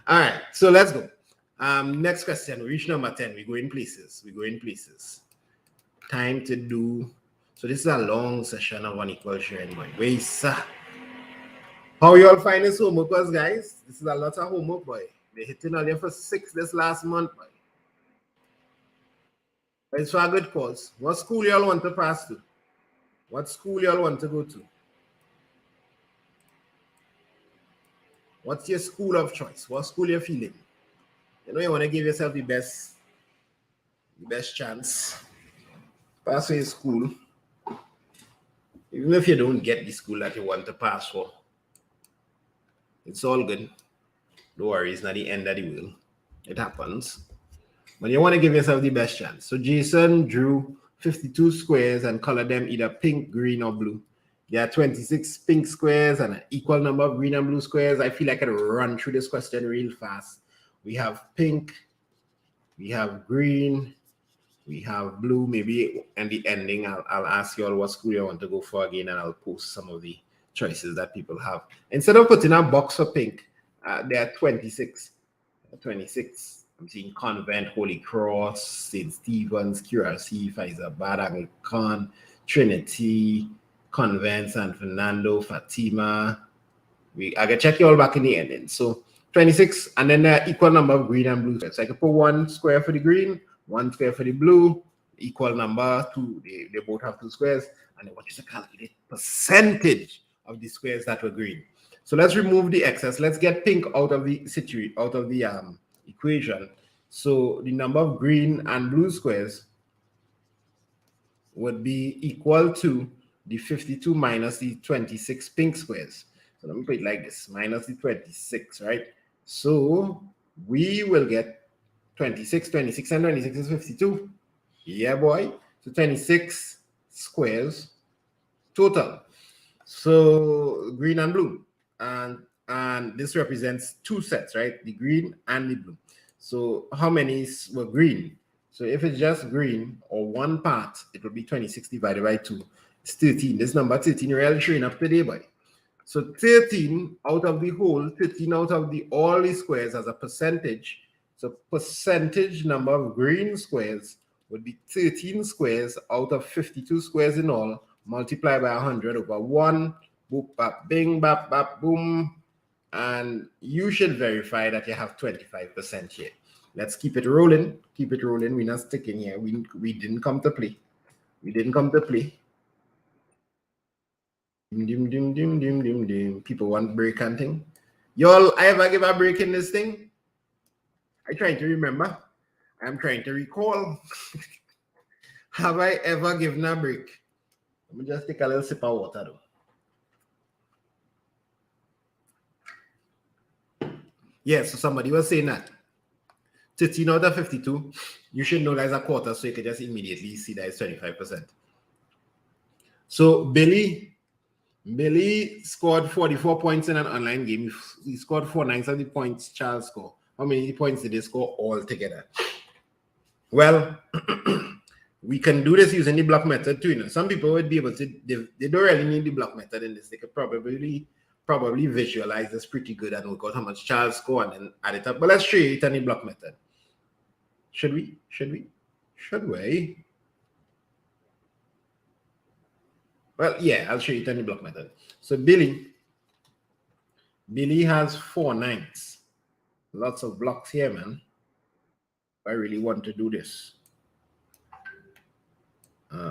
All right, so let's go. Next question. We reach number 10. We go in places. Time to do. So this is a long session of unequal sharing, boy. Wait, sir. How you all find this homework was, guys? This is a lot of homework, boy. They're hitting on there for 6 this last month, boy. It's for a good cause. What school y'all want to pass to? What school y'all want to go to? What's your school of choice? What school you're feeling? You know you want to give yourself the best chance. Pass your school. Even if you don't get the school that you want to pass for, it's all good. Don't worry, it's not the end of the world. It happens. But you want to give yourself the best chance. So Jason drew 52 squares and colored them either pink, green, or blue. There are 26 pink squares and an equal number of green and blue squares. I feel like I could run through this question real fast. We have pink, we have green, we have blue. Maybe in the ending, I'll ask you all what school you want to go for again, and I'll post some of the choices that people have. Instead of putting a box for pink, there are 26. 26. I'm seeing Convent, Holy Cross, St. Stephen's, QRC, Faizabad, Anglican, Trinity, Convent, San Fernando, Fatima. I can check you all back in the ending. So 26, and then the equal number of green and blue squares. So I can put 1 square for the green, 1 square for the blue, equal number, 2. They both have 2 squares, and I want you to calculate percentage of the squares that were green. So let's remove the excess. Let's get pink out of the equation. So the number of green and blue squares would be equal to the 52 minus the 26 pink squares. So let me put it like this, minus the 26, right? So we will get 26, and 26 is 52. Yeah, boy. So 26 squares total. So green and blue. And this represents 2 sets, right? The green and the blue. So how many were green? So if it's just green or 1 part, it will be 26 divided by 2. It's 13. This number 13 really showing up today, boy. So 13 out of the whole, 13 out of all the squares as a percentage. So percentage number of green squares would be 13 squares out of 52 squares in all, multiplied by 100 over 1. Boop, bap, bing, bap, bap, boom. And you should verify that you have 25% here. Let's keep it rolling. Keep it rolling. We're not sticking here. We didn't come to play. We didn't come to play. Dim, dim, dim, dim, dim, dim. People want break and thing. Y'all, I ever give a break in this thing? I trying to remember. I'm trying to recall. Have I ever given a break? Let me just take a little sip of water though. Yeah, so somebody was saying that 13 out of 52, you should know there's a quarter, so you can just immediately see that it's 25%. So Billy scored 44 points in an online game. He scored 4/9 of the points Charles scored. How many points did they score all together? Well, we can do this using the block method too. You know, some people would be able to. They don't really need the block method in this. They could probably visualize this pretty good and work out how much Charles scored and then add it up. But let's show you it in the block method. Should we? Well, yeah, I'll show you it in the block method. So Billy has 4/9. Lots of blocks here, man. I really want to do this.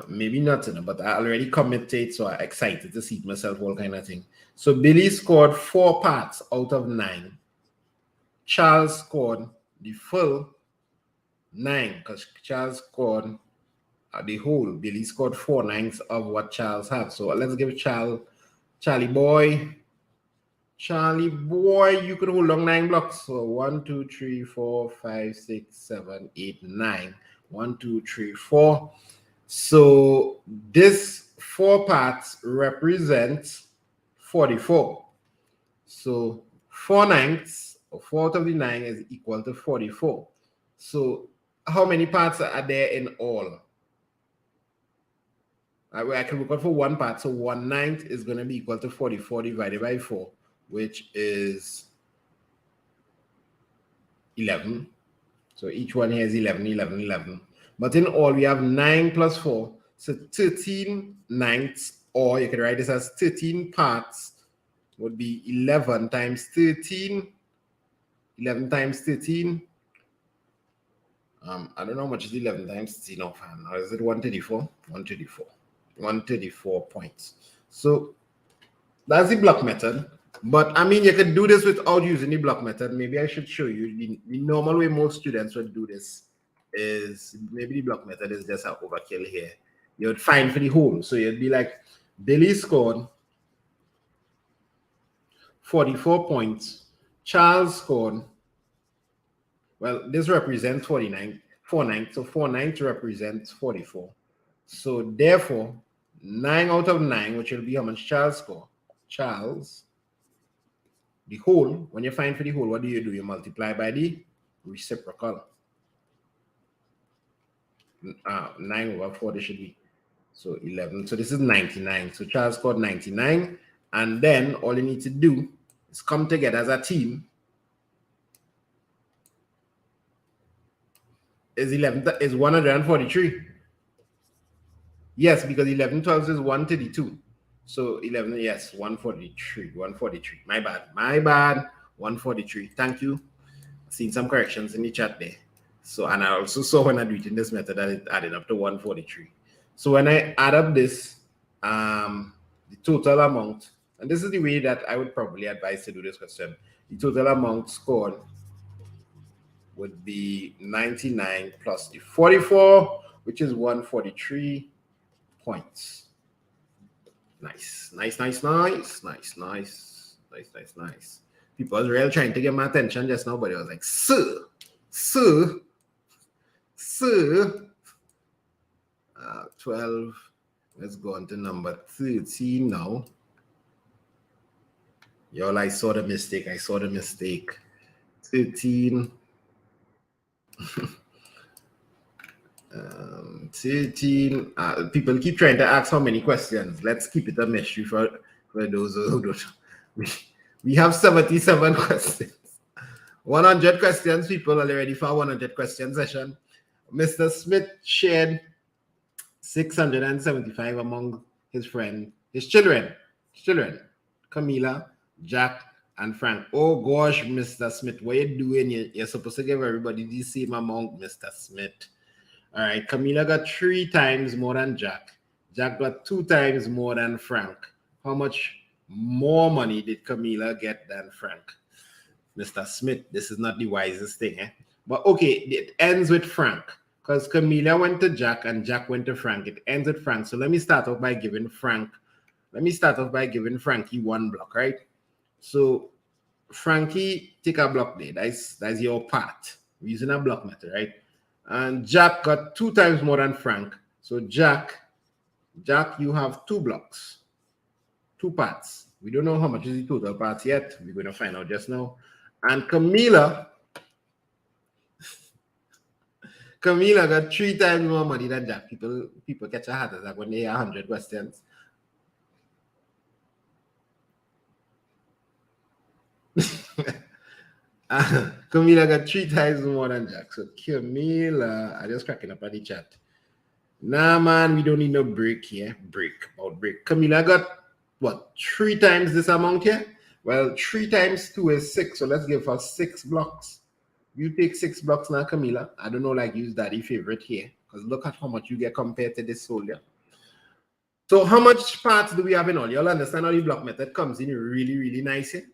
Maybe not, but I already committed, so I'm excited to see it myself, all kind of thing. So Billy scored 4 parts out of 9. Charles scored the full 9 because Charles scored the whole. Billy scored 4/9 of what Charles had. So let's give Charlie boy, you could hold on 9 blocks. So 1, 2, 3, 4, 5, 6, 7, 8, 9. 1, 2, 3, 4. So this 4 parts represents 44. So 4/9 or 4 out of the 9 is equal to 44. So how many parts are there in all? I can look out for 1 part. So 1/9 is going to be equal to 44 divided by 4, which is 11. So each one here is 11, 11, 11. But in all, we have 9 plus 4. So 13/9, or you can write this as 13 parts, would be 11 times 13. 11 times 13. I don't know how much is 11 times 13 offhand. Or is it 134? 134. 134 points. So that's the block method. But I mean, you could do this without using the block method. Maybe I should show you the normal way most students would do this is maybe the block method is just an overkill here. You would find for the whole. So you'd be like, Billy scored 44 points. Charles scored, well, this represents 49, 4/9. So 4/9 represents 44. So therefore, 9 out of 9, which will be how much Charles scored. Charles, the whole, when you find for the whole, what do? You multiply by the reciprocal. 9 over 4, this should be. So 11. So this is 99. So Charles scored 99. And then all you need to do is come together as a team. Is 143. Yes, because 11 12 is 132. So 11, yes, 143. 143. My bad. 143. Thank you. I've seen some corrections in the chat there. So, and I also saw when I do it in this method that it added up to 143. So when I add up this, the total amount, and this is the way that I would probably advise to do this question. The total amount scored would be 99 plus the 44, which is 143 points. Nice. People was really trying to get my attention just now, but it was like, sir. 12. Let's go on to number 13 now. Y'all, I saw the mistake. 13. 13. People keep trying to ask how many questions. Let's keep it a mystery for those who don't. We have 77 questions. 100 questions. People are ready for a 100 question session. Mr. Smith shared 675 among his children. Camila, Jack, and Frank. Oh gosh, Mr. Smith, what you doing? You're supposed to give everybody the same amount, Mr. Smith. All right, Camila got 3 times more than Jack. Jack got 2 times more than Frank. how much more money did Camila get than Frank? Mr. Smith, this is not the wisest thing, eh? But okay, it ends with Frank because Camila went to Jack and Jack went to Frank. It ends with Frank. So let me start off by giving Frankie one block, right? So Frankie, take a block there. That's your part. We're using a block method, right? And Jack got 2 times more than Frank. So Jack, you have 2 blocks, 2 parts. We don't know how much is the total parts yet. We're going to find out just now. And Camila got 3 times more money than Jack. People catch a heart attack when they hear 100 questions. Camila got 3 times more than Jack. So Camila, I just cracking up at the chat. Nah, man, we don't need no break here. Break. Camila got what? 3 times this amount here? Well, 3 times 2 is 6. So let's give her 6 blocks. You take 6 blocks now, Camila. I don't know, like use daddy favorite here. Because look at how much you get compared to this soldier. So how much parts do we have in all? You'll understand how the block method comes in really, really nice here.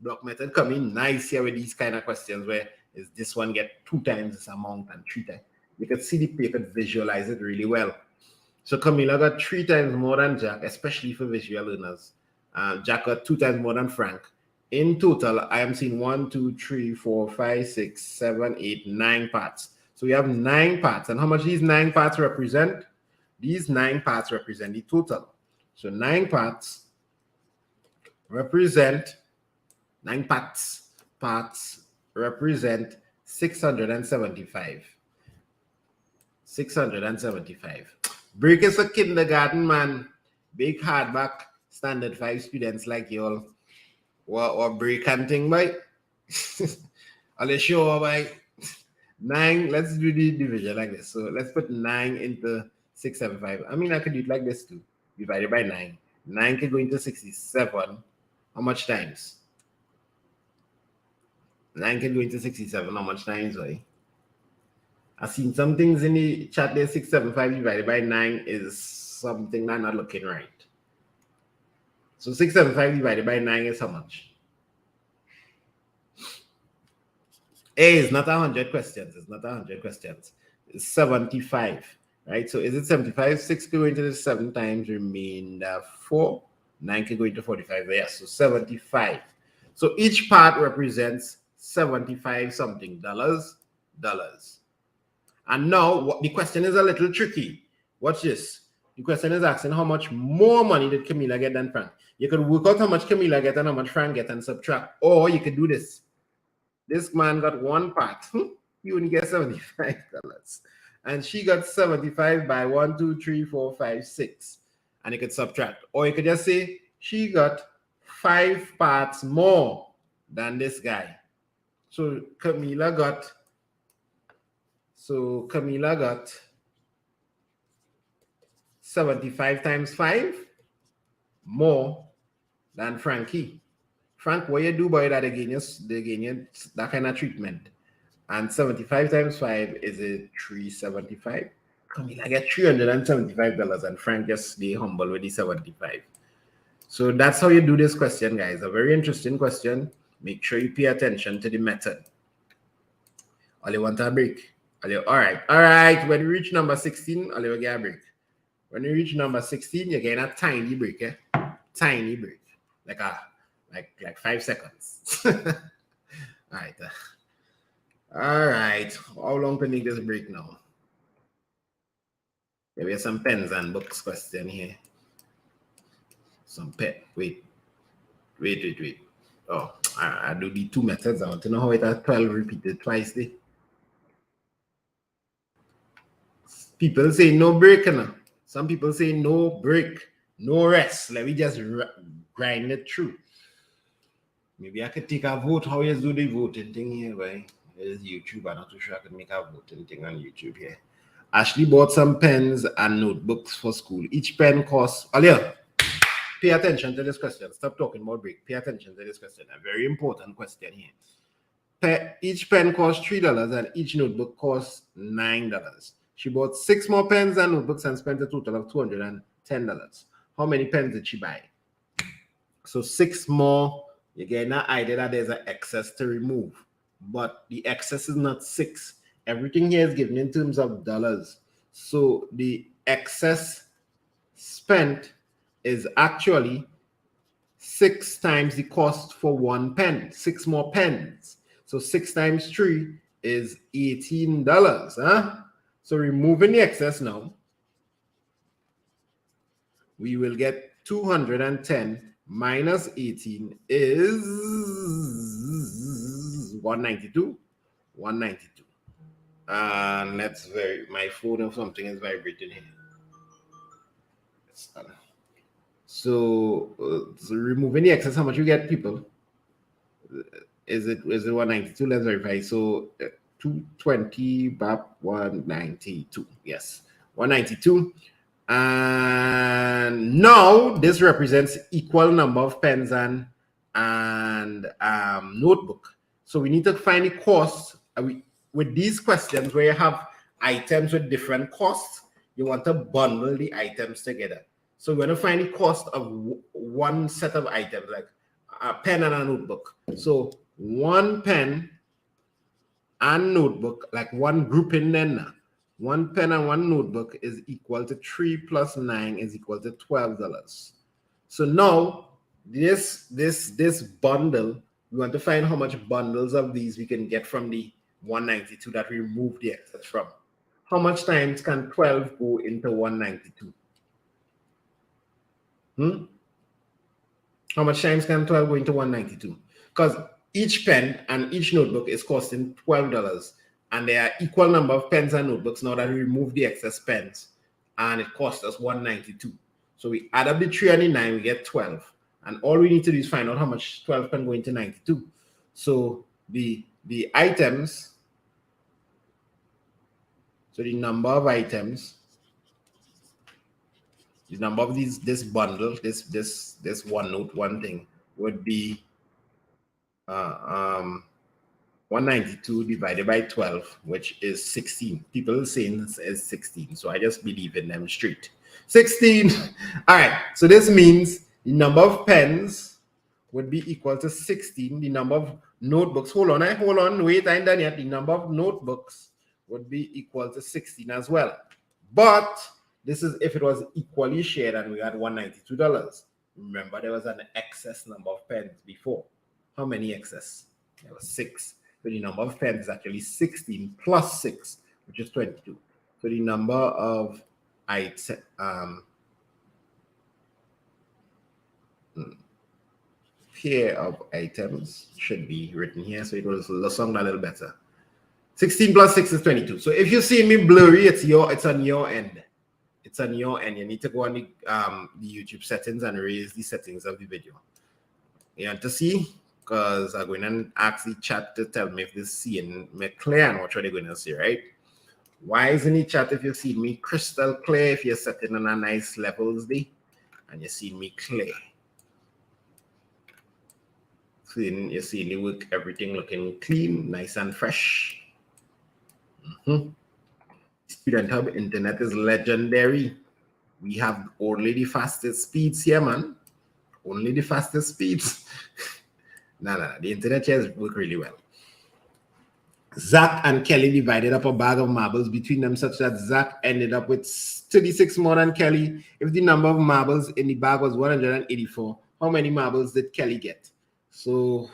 Block method come in nice here with these kind of questions where is this one get 2 times this amount and 3 times. You could see you could visualize it really well. So Camila got 3 times more than Jack, especially for visual learners. Jack got 2 times more than Frank. In total, I am seeing 1, 2, 3, 4, 5, 6, 7, 8, 9 parts. So we have 9 parts. And how much these 9 parts represent? These 9 parts represent the total. So 9 parts represent 9 parts represent 675. 675. Break is for kindergarten, man. Big hardback, standard 5 students like y'all. Or break and thing, boy. I'll show by 9. Let's do the division like this. So let's put 9 into 675. I mean, I could do it like this too. Divided by 9. 9 can go into 67. How much times? 9 can go into 67. How much times, boy? I've seen some things in the chat there. 675 divided by 9 is something that's not looking right. So 675 divided by 9 is how much? Hey, it's not 100 questions. It's not 100 questions. It's 75, right? So is it 75? 6 can go into the 7 times remainder 4. 9 can go into 45. Yes, so 75. So each part represents 75 something dollars. And now the question is a little tricky. Watch this. The question is asking how much more money did Camila get than Frank? You could work out how much Camila get and how much Frank get and subtract. Or you could do this. This man got 1 part. He only gets $75. And she got 75 by 1, 2, 3, 4, 5, 6. And you could subtract. Or you could just say she got 5 parts more than this guy. So Camila got 75 times 5 more than Frankie. Frank, what you do by that again? They gain you that kind of treatment. And 75 times 5 is a 375. Camila get $375 and Frank just stay humble with the 75. So that's how you do this question, guys. A very interesting question. Make sure you pay attention to the method. All you want a break? All right. When you reach number 16, all you get a break. When you reach number 16, you're getting a tiny break, Tiny break. Like 5 seconds. All right. How long can you take this break now? There are some pens and books question here. Some pen. Wait. Oh, I do the 2 methods. I want to know how it has 12 repeated twice there. People say no break, Some people say no break, no rest. Let me just grind it through. Maybe I could take a vote. How you do the voting thing here, right? There's YouTube. I'm not too sure I can make a voting thing on YouTube here. Ashley bought some pens and notebooks for school. Each pen costs. Alia, pay attention to this question. Stop talking about break. Pay attention to this question. A very important question here. Each pen costs $3 and each notebook costs $9. She bought 6 more pens and notebooks and spent a total of $210. How many pens did she buy? So 6 more. You get an idea that there's an excess to remove, but the excess is not 6. Everything here is given in terms of dollars. So the excess spent is actually 6 times the cost for 1 pen, 6 more pens. So 6 times 3 is $18. Huh? So removing the excess now, we will get 210 minus 18 is 192. 192. And that's my phone or something is vibrating here. It's done. So removing the excess, how much you get, people? Is it 192? Let's verify. So 220 BAP 192. Yes, 192. And now this represents equal number of pens and notebook. So we need to find the cost. With these questions where you have items with different costs, you want to bundle the items together. So we're going to find the cost of one set of items, like a pen and a notebook. So 1 pen and notebook, like one grouping then. 1 pen and 1 notebook is equal to 3 plus 9 is equal to $12. So now this bundle, we want to find how much bundles of these we can get from the 192 that we removed the excess from. How much times can 12 go into 192? How much times can 12 go into 192? Because each pen and each notebook is costing $12. And there are equal number of pens and notebooks now that we remove the excess pens. And it costs us 192. So we add up the 3 and the 9, we get 12. And all we need to do is find out how much 12 can go into 92. So the items, so the number of items, the number of this bundle, this one note, one thing would be 192 divided by 12, which is 16. People saying it's 16, so I just believe in them straight. 16. All right, so this means the number of pens would be equal to 16. The number of notebooks, hold on, wait, I ain't done yet. The number of notebooks would be equal to 16 as well. But this is if it was equally shared and we had $192. Remember, there was an excess number of pens before. How many excess? There was 6. So the number of pens is actually 16 plus 6, which is 22. So the number of pair of items should be written here, so it will sound a little better. 16 plus 6 is 22. So if you see me blurry, it's on your end. It's on your end. You need to go on the YouTube settings and raise the settings of the video. You want to see? Because I'm going to ask the chat to tell me if this seeing me clear and what are they going to see, right? Why isn't the chat if you see me crystal clear, if you're setting on a nice levels day and you see me clear? So you see the work, everything looking clean, nice and fresh. Student Hub internet is legendary. We have only the fastest speeds here, man. Only the fastest speeds. No. The internet here work really well. Zach and Kelly divided up a bag of marbles between them such that Zach ended up with 36 more than Kelly. If the number of marbles in the bag was 184, how many marbles did Kelly get? So,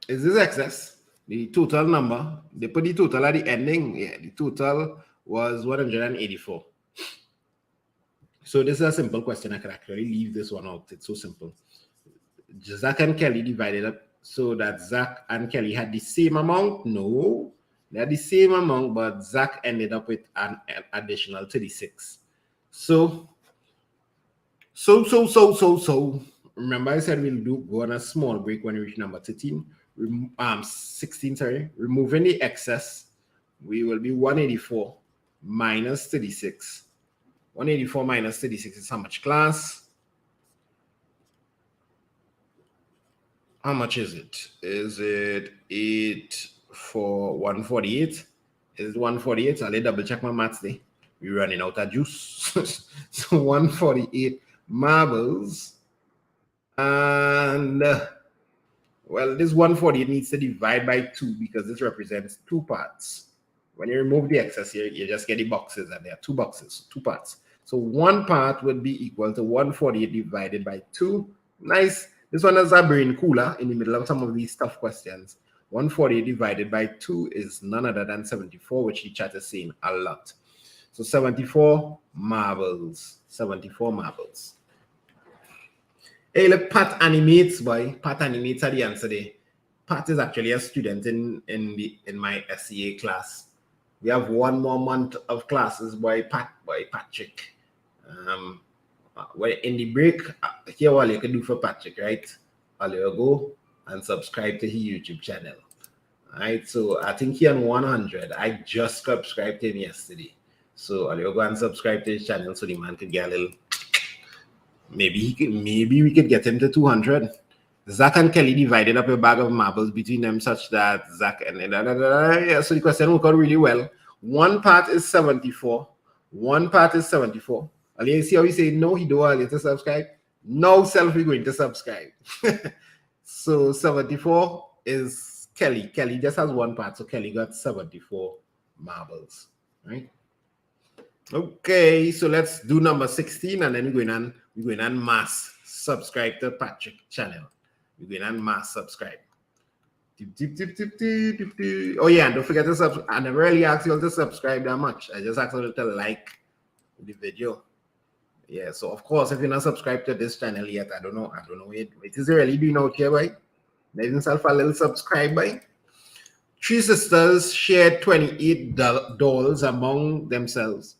is this excess? The total number, they put the total at the ending. Yeah, the total was 184. So this is a simple question. I could actually leave this one out. It's so simple. Zach and Kelly divided up so that Zach and Kelly had the same amount. No, they had the same amount, but Zach ended up with an additional 36. So. Remember I said we'll go on a small break when we reach number 16, sorry. Removing the excess, we will be 184 minus 36. 184 minus 36 is how much, class? How much is it? Is it 148? is 148. So I'll double check my maths there. We're running out of juice. So 148 marbles. And well, this 148 needs to divide by 2 because this represents 2 parts. When you remove the excess here, you just get the boxes, and there are 2 boxes, 2 parts. So 1 part would be equal to 148 divided by 2. Nice. This one is a brain cooler in the middle of some of these tough questions. 148 divided by 2 is none other than 74, which the chat is saying a lot. So 74 marbles. 74 marbles. Hey, look, Pat animates, boy. Pat animates are the answer there. Pat is actually a student in my SEA class. We have 1 more month of classes, boy Patrick. Well, in the break, here what you can do for Patrick, right? All you go and subscribe to his YouTube channel. All right, so I think he on 100. I just subscribed to him yesterday. So all you go and subscribe to his channel so the man could get a little. Maybe we could get him to 200. Zach and Kelly divided up a bag of marbles between them such that Zach and yeah, so the question worked out really well. 1 part is 74. 1 part is 74. And you see how he say no, he don't want you to subscribe. No self we're going to subscribe. So 74 is Kelly. Kelly just has 1 part, so Kelly got 74 marbles. Right? Okay, so let's do number 16, and then we're going on mass subscribe to Patrick channel. We're going on mass subscribe. Oh yeah, and don't forget to subscribe. I never really asked you all to subscribe that much. I just asked you to like the video. Yeah, so of course, if you're not subscribed to this channel yet, I don't know it is really doing out here, boy. Leave yourself a little subscribe, boy. 3 sisters shared $28 among themselves.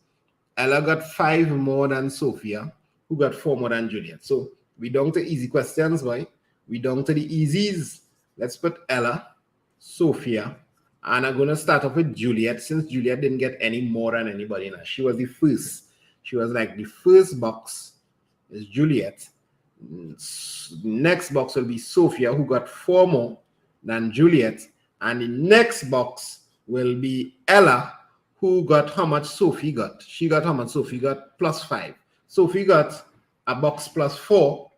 Ella got 5 more than Sophia, who got 4 more than Juliet. So we down to easy questions, boy. We down to the easies. Let's put Ella, Sophia, and I'm gonna start off with Juliet, since Juliet didn't get any more than anybody now. She was the first. She was like the first box is Juliet. Next box will be Sophia, who got 4 more than Juliet, and the next box will be Ella, who got how much Sophie got. She got how much Sophie got? +5. Sophie got a box +4.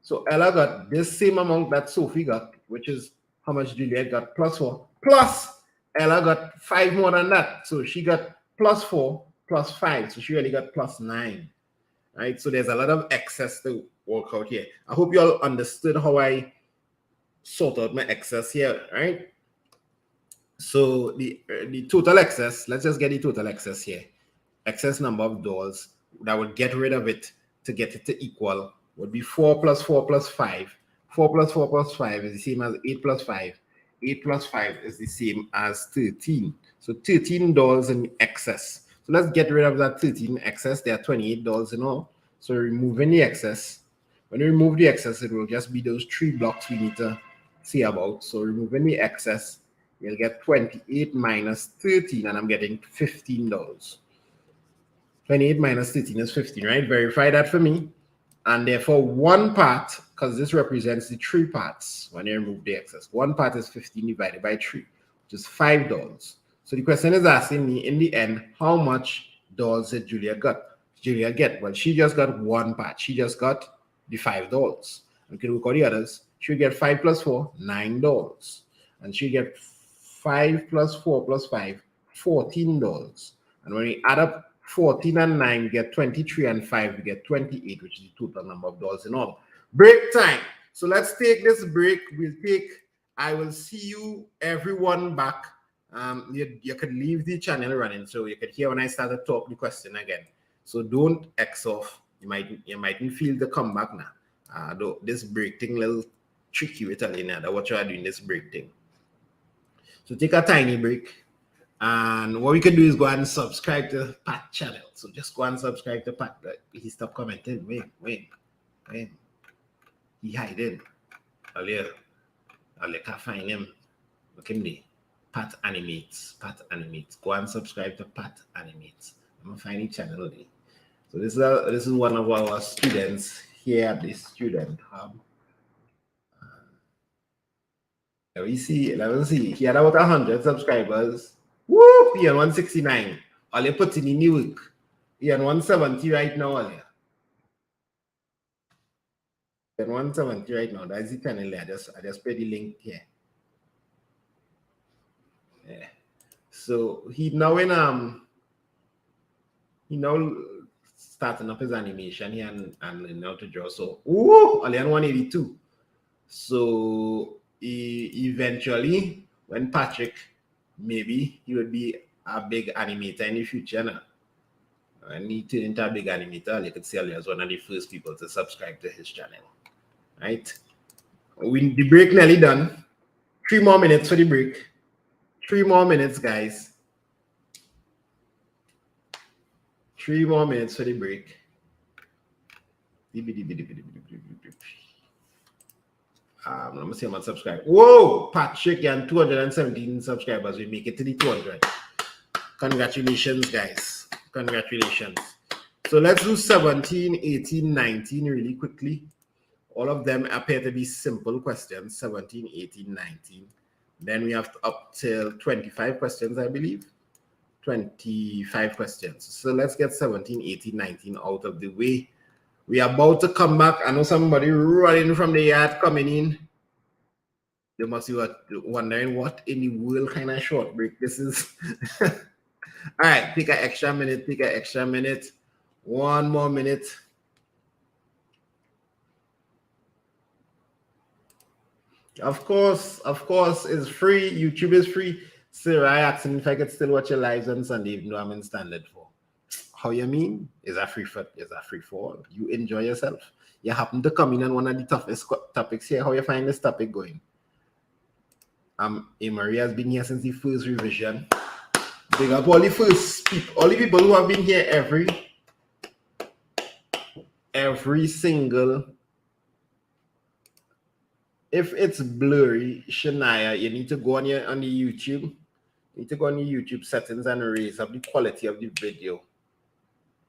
So Ella got this same amount that Sophie got, which is how much Juliet got +4. Plus Ella got 5 more than that. So she got +4 +5. So she really got +9. Right? So there's a lot of excess to work out here. I hope you all understood how I sort out my excess here, right? So the total excess, let's just get the total excess here. Excess number of dolls that would get rid of it to get it to equal would be 4 + 4 + 5. 4 + 4 + 5 is the same as 8 + 5. 8 + 5 is the same as 13. So $13 in excess. So let's get rid of that 13 excess. There are $28 in all. So removing the excess. When you remove the excess, it will just be those 3 blocks we need to see about. So removing the excess, you'll get 28 minus 13, and I'm getting $15. 28 minus 13 is 15, right? Verify that for me. And therefore, 1 part, because this represents the 3 parts when you remove the excess, 1 part is 15 divided by 3, which is $5. So the question is asking me, in the end, how much dolls did Julia get? Well, she just got 1 part. She just got the $5. Okay, look at the others. She'll get 5 + 4, $9. And she'll get 5 + 4 + 5, $14. And when we add up 14 and 9, we get 23, and 5, we get 28, which is the total number of dolls in all. Break time. So let's take this break. I will see you everyone back. You could leave the channel running so you could hear when I start to talk the question again. So don't X off. You mightn't feel the comeback now. Though this break thing a little tricky with Alina. That's what you are doing, this break thing. So take a tiny break. And what we can do is go and subscribe to Pat channel. So just go and subscribe to Pat. He stopped commenting. Wait. He hiding. I can't find him. Look at me. Pat animates. Go and subscribe to Pat animates. I'm gonna find the channel there. So this is one of our students here at the student hub. Let me see. He had about 100 subscribers. Woo! You're on 169. All you put in the work. You're on 170 right now, all you. You're on 170 right now. That's the channel. I just put the link here. Yeah. So he now starting up his animation here and learning how to draw. So only on 182. So eventually, when Patrick, maybe he would be a big animator in the future now. And he turned into a big animator. You could see as one of the first people to subscribe to his channel. Right? The break nearly done. 3 more minutes for the break. 3 more minutes, guys. 3 more minutes for the break. Let me see how much subscribe. Whoa, Patrick and 217 subscribers. We make it to the 200. Congratulations, guys. Congratulations. So let's do 17, 18, 19 really quickly. All of them appear to be simple questions. 17, 18, 19. Then we have up till 25 questions, I believe. 25 questions. So let's get 17, 18, 19 out of the way. We are about to come back. I know somebody running from the yard coming in. They must be wondering what in the world kind of short break this is. All right, take an extra minute. Take an extra minute. 1 more minute. Of course, it's free. YouTube is free. Sir, I asked him if I could still watch your lives on Sunday, even though I'm in standard 4. How you mean? Is that free for all? You enjoy yourself. You happen to come in on one of the toughest topics here. How you find this topic going? Maria has been here since the first revision. Big up all the people who have been here every single. If it's blurry, Shania, you need to go on the YouTube. You need to go on the YouTube settings and raise up the quality of the video.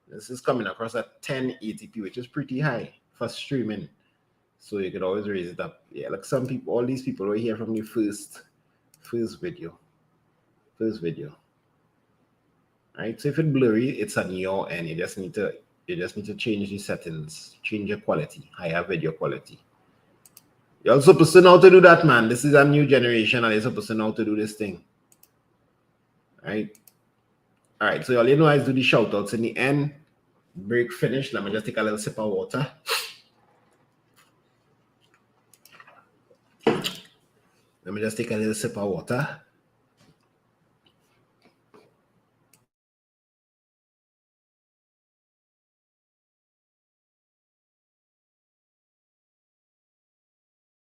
This is coming across at 1080p, which is pretty high for streaming. So you could always raise it up. Yeah, like some people, all these people were here from the first video. Right. So if it's blurry, it's on your end. You just need to change the settings, change your quality, higher video quality. You're supposed to know how to do that, man. This is a new generation, and you're supposed to know how to do this thing. Right? All right, so all you know is do the shout outs in the end. Break finished. Let me just take a little sip of water.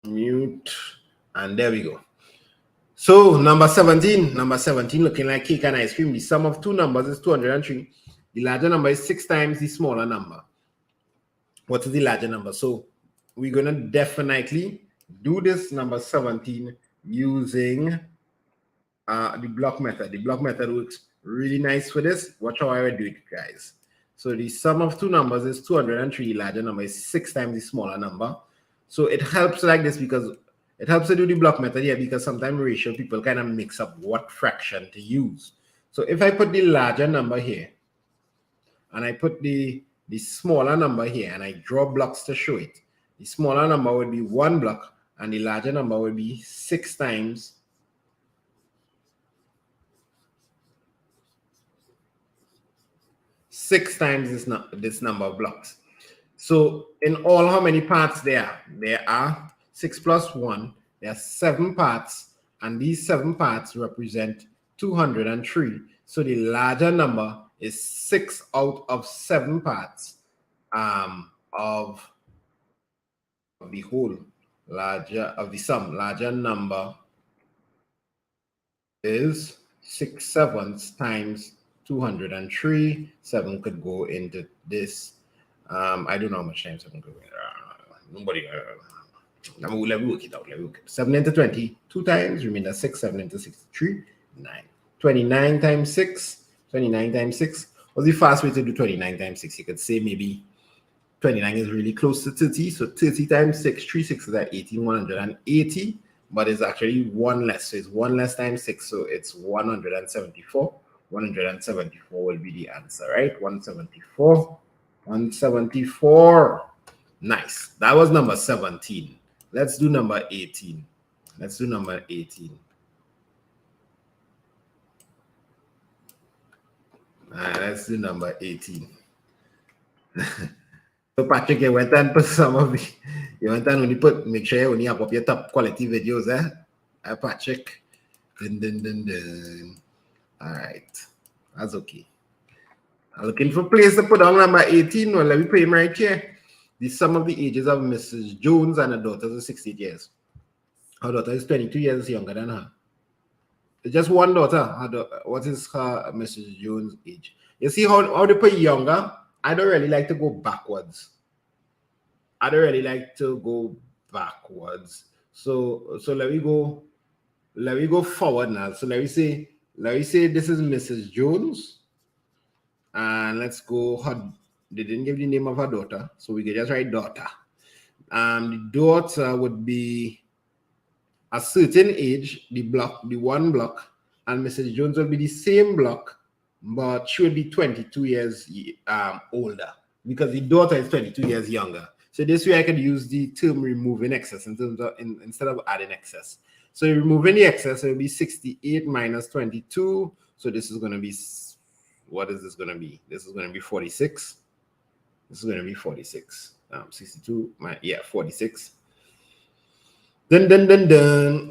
Mute, and there we go. So number 17 looking like cake and ice cream. The sum of two numbers is 203. The larger number is 6 times the smaller number. What is the larger number? So we're going to definitely do this number 17 using the block method. The block method works really nice for this. Watch how I would do it, guys. So the sum of two numbers is 203. The larger number is 6 times the smaller number. So it helps like this because it helps to do the block method here because sometimes ratio people kind of mix up what fraction to use. So if I put the larger number here and I put the smaller number here and I draw blocks to show it, the smaller number would be 1 block and the larger number would be 6 times this number of blocks. So in all, how many parts there are? There are 6 plus 1. There are 7 parts, and these 7 parts represent 203. So the larger number is 6 out of 7 parts of the whole. Larger number is 6/7 times 203. 7 could go into this. I don't know how much time 7 could go in. Nobody. Let me work it out. 7 into 20, 2 times, remainder 6, 7 into 63, 9. 29 times 6. 29 times 6. What's the fast way to do 29 times 6? You could say maybe 29 is really close to 30. So 30 times 6, 3 6s are 18, 180. but it's actually one less. So it's one less times 6. So it's 174. 174 will be the answer, right? 174. 174. Nice. That was number 17. Let's do number 18. Let's do number 18. Let's do number 18. So Patrick, you went and put some of the, you went and only put, make sure you only have up your top quality videos, Patrick. Dun, dun, dun, dun. All right, that's okay. I'm looking for a place to put on number 18. Well, let me put him right here. The sum of the ages of Mrs. Jones and her daughter is 68 years. Her daughter is 22 years younger than her. Just one daughter. What is her Mrs. Jones' age? You see how they put younger? I don't really like to go backwards. So let me go forward now. So let me say this is Mrs. Jones. And let's go. They didn't give the name of her daughter, so we can just write daughter. The daughter would be a certain age, the one block, and Mrs. Jones will be the same block, but she will be 22 years older because the daughter is 22 years younger. So this way I could use the term removing excess in terms of instead of adding excess. So removing the excess, it will be 68 minus 22. So this is going to be, what is this going to be? This is going to be 46. This is going to be 46. 62, 46. Dun,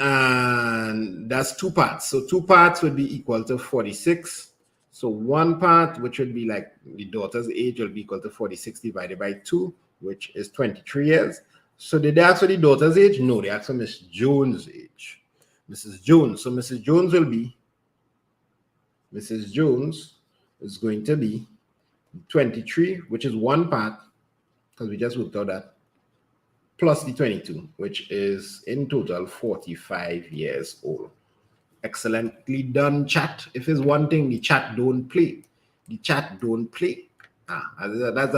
and that's two parts. So two parts would be equal to 46. So one part, which would be like the daughter's age, will be equal to 46 divided by 2, which is 23 years. So did they ask for the daughter's age? No, they asked for Miss Jones' age. Mrs. Jones. So Mrs. Jones is going to be 23, which is one part, because we just worked out that, plus the 22, which is in total 45 years old. Excellently done, chat. If there's one thing the chat don't play, that's not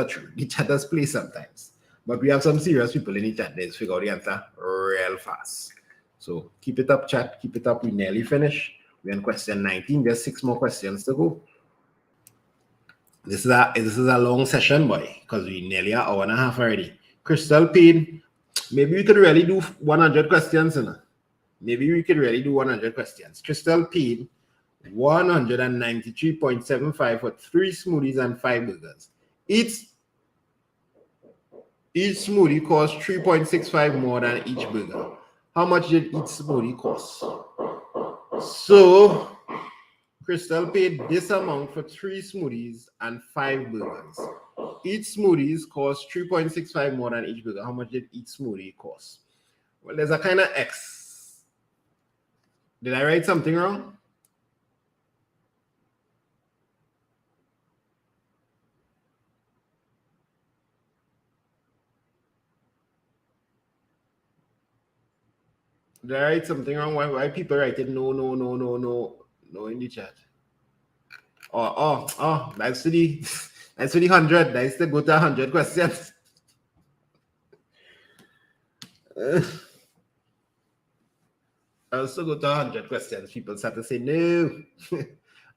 true. The chat does play sometimes, but we have some serious people in the chat. Let's figure out the answer real fast. So keep it up, chat. Keep it up. We nearly finished. We're on question 19. There's 6 more questions to go. This is a long session, boy, because we nearly an hour and a half already. Crystal paid. Maybe we could really do 100 questions, you know? Maybe we could really do 100 questions. Crystal paid 193.75 for 3 smoothies and 5 burgers. Each smoothie costs 3.65 more than each burger. How much did each smoothie cost? So Crystal paid this amount for 3 smoothies and 5 burgers. Each smoothies cost 3.65 more than each burger. How much did each smoothie cost? Well, there's a kind of X. Did I write something wrong? Did I write something wrong? Why people write it no in the chat? Oh, that's to the 100. That's to go to 100 questions. I also go to 100 questions. People start to say no. All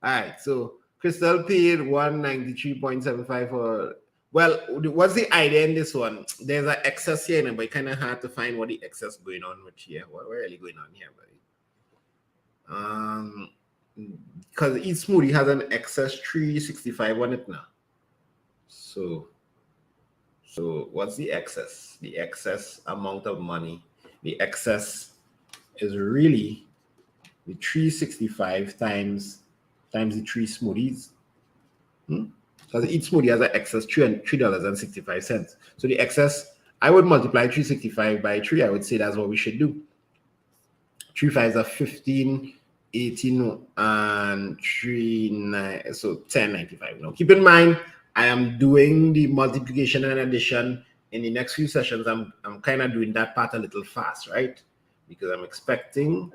right, so Crystal paid 193.75 for. Well, what's the idea in this one? There's an excess here, but it's kind of hard to find what the excess going on with here. What really going on here, buddy? Because each smoothie has an excess 365 on it now. So what's the excess? The excess amount of money. The excess is really the 365 times the 3 smoothies. Because each smoothie has an excess $3.65. So the excess, I would multiply 365 by 3. I would say that's what we should do. 3 5s are 15, 18, and 3 9, so 1095. Now keep in mind, I am doing the multiplication and addition in the next few sessions. I'm kind of doing that part a little fast, right? Because I'm expecting.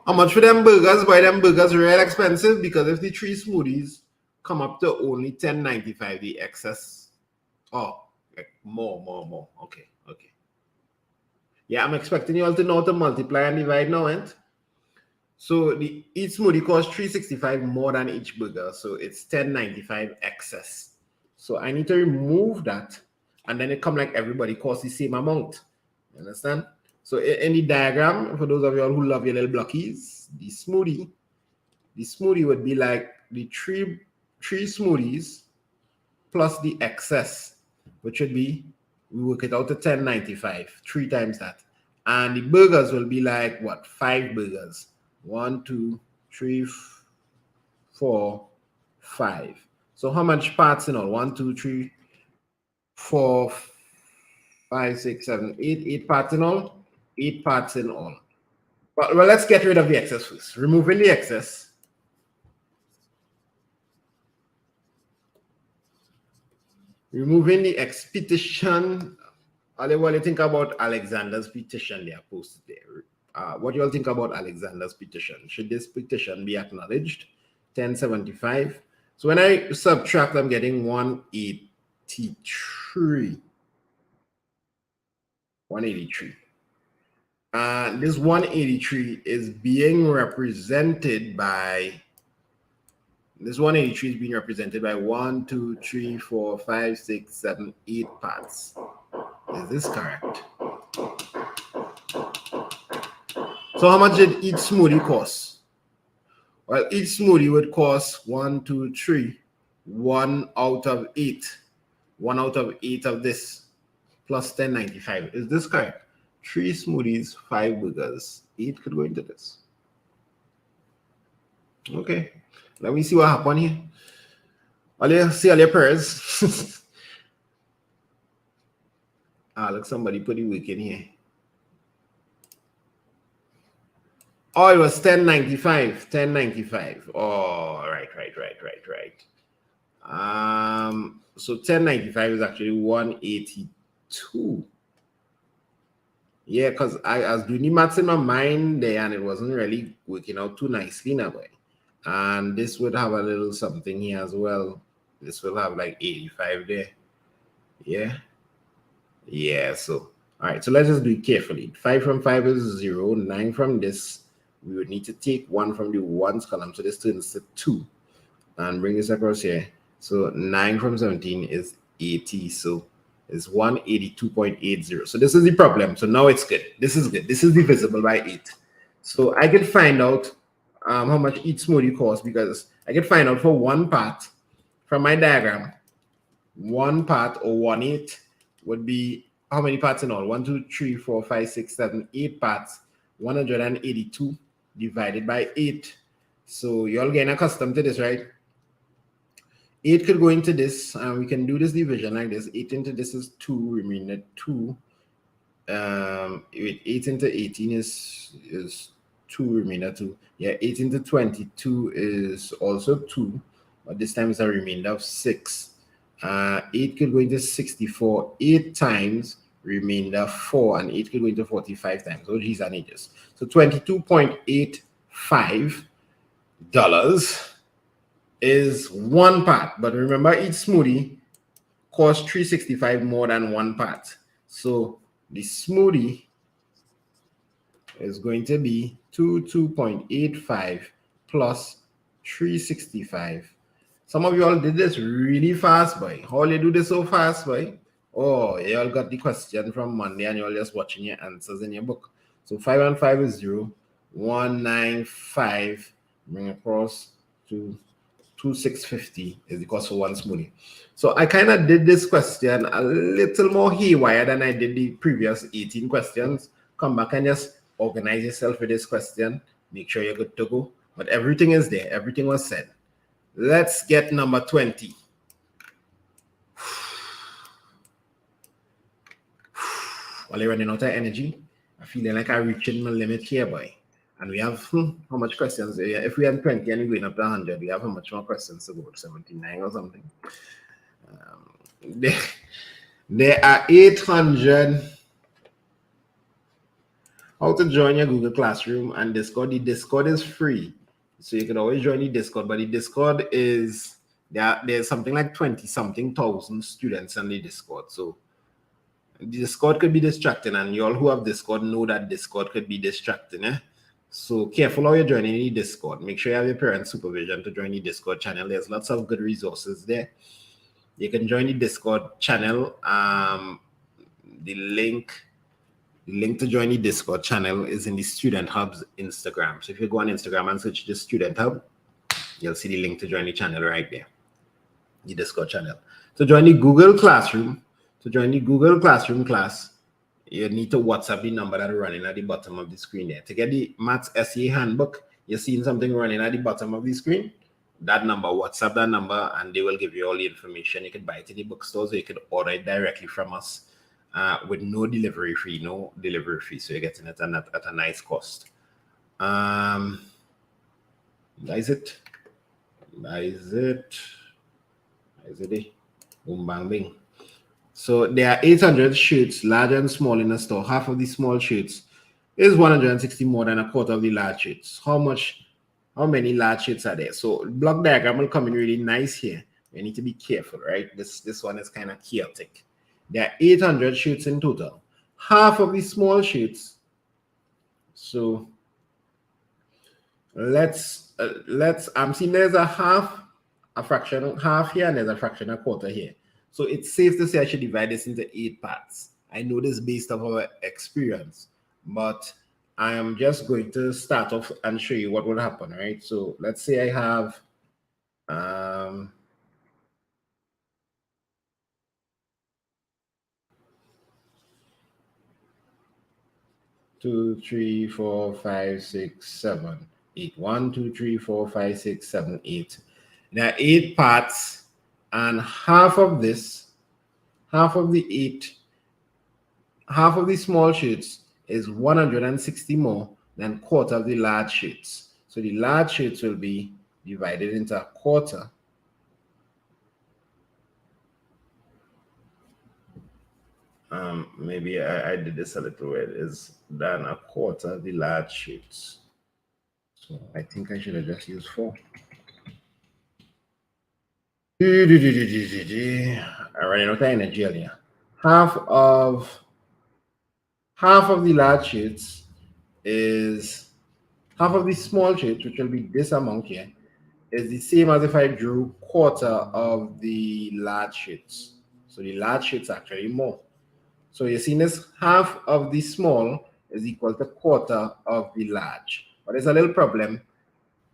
How much for them burgers? Buy them burgers real expensive, because if the 3 smoothies come up to only $10.95, the excess. Oh, more. Okay. Yeah, I'm expecting you all to know how to multiply and divide now, and so each smoothie costs $3.65 more than each burger, so it's $10.95 excess. So I need to remove that, and then it come like everybody costs the same amount. You understand? So in the diagram, for those of you all who love your little blockies, the smoothie would be like the three smoothies plus the excess, which would be, we work it out to $10.95, 3 times that. And the burgers will be like what? 5 burgers. 1, 2, 3, 4, 5. So how much parts in all? 1, 2, 3, 4, 5, 6, 7, 8. 8 parts in all. 8 parts in all. Well, let's get rid of the excess first. Removing the excess. Removing the expedition. What do you think about Alexander's petition they are posted there? What do you all think about Alexander's petition? Should this petition be acknowledged? 1075. So when I subtract, I'm getting 183. 183. This 183 is being represented by, 1, 2, 3, 4, 5, 6, 7, 8 parts. Is this correct? So how much did each smoothie cost? Well, each smoothie would cost 1, 2, 3, 1 out of 8. 1 out of 8 of this plus $10.95. Is this correct? 3 smoothies, 5 burgers. 8 could go into this. Okay. Let me see what happened here. See all your prayers. Look, somebody put the work in here. Oh, it was $10.95. $10.95. Oh, right. So $10.95 is actually $182. Yeah, because I was doing the maths in my mind there, and it wasn't really working out too nicely now. And this would have a little something here as well. This will have like 85 there. Yeah, so all right, so let's just do it carefully. 5 from 5 is 0. 9 from this, we would need to take 1 from the ones column, so this turns to 2, and bring this across here. So 9 from 17 is 80, so it's 182.80. So this is the problem. So now it's good. This is good. This is divisible by 8. So I can find out how much each smoothie costs, because I can find out for one part from my diagram. 1 part, or 1/8, would be how many parts in all? 1, 2, 3, 4, 5, 6, 7, 8 parts. 182 divided by 8. So you're all getting accustomed to this, right? 8 could go into this, and we can do this division like this. 8 into this is 2, remainder 2. 8 into 18 is 2, remainder 2. Yeah, 8 into 22 is also 2, but this time it's a remainder of 6. 8 could go into 64 8 times, remainder 4, and 8 could go into 45 times. So these are ages. So $22.85 is 1 part. But remember, each smoothie costs $3.65 more than 1 part. So the smoothie is going to be $22.85 plus $3.65. Some of you all did this really fast, boy. How you do this so fast, boy? Oh, you all got the question from Monday, and you're just watching your answers in your book. So 5 and 5 is 0. 195 bring across to 2650 is the cost for 1 smoothie. So I kind of did this question a little more haywire than I did the previous 18 questions. Come back and just organize yourself with this question. Make sure you're good to go. But everything is there. Everything was said. Let's get number 20. While you're running out of energy, I'm feeling like I'm reaching my limit here, boy. And we have how much questions? If we have 20 and we're going up to 100, we have how much more questions to go? 79 or something. There are 800. How to join your Google Classroom and Discord. The Discord is free, so you can always join the Discord. But the Discord is there's something like 20-something thousand students on the Discord. So Discord could be distracting, and you all who have Discord know that Discord could be distracting. So careful how you're joining the Discord. Make sure you have your parent supervision to join the Discord channel. There's lots of good resources there. You can join the Discord channel. The link to join the Discord channel is in the Student Hub's Instagram. So if you go on Instagram and search the Student Hub, you'll see the link to join the channel right there, the Discord channel. To join the Google Classroom, class, you need to WhatsApp the number that is running at the bottom of the screen there. To get the Maths SEA handbook, you're seeing something running at the bottom of the screen. That number, WhatsApp that number, and they will give you all the information. You can buy it in the bookstores, or you can order it directly from us with no delivery fee. So you're getting it at a nice cost. That is it. Boom, bang, bing. So there are 800 shirts, large and small, in the store. Half of the small shirts is 160 more than a quarter of the large shirts. How many large shirts are there? So block diagram will come in really nice here. We need to be careful, right? This one is kind of chaotic. There are 800 shirts in total. Half of the small shirts. So let's I'm seeing there's a fraction here, and there's a fraction, a quarter here. So it's safe to say I should divide this into 8 parts. I know this based off our experience, but I am just going to start off and show you what will happen, right? So let's say I have 2, 3, 4, 5, 6, 7, 8. 1, 2, 3, 4, 5, 6, 7, 8. There are 8 parts, and half of the small sheets is 160 more than quarter of the large sheets. So the large sheets will be divided into a quarter. Maybe I did this a little weird. Is than a quarter the large sheets. So I think I should have just used 4. I'm running out of energy here. Half of the large sheets is half of the small sheets, which will be this amount here, is the same as if I drew quarter of the large sheets. So the large sheets actually more. So you're seeing this, half of the small is equal to quarter of the large. But there's a little problem.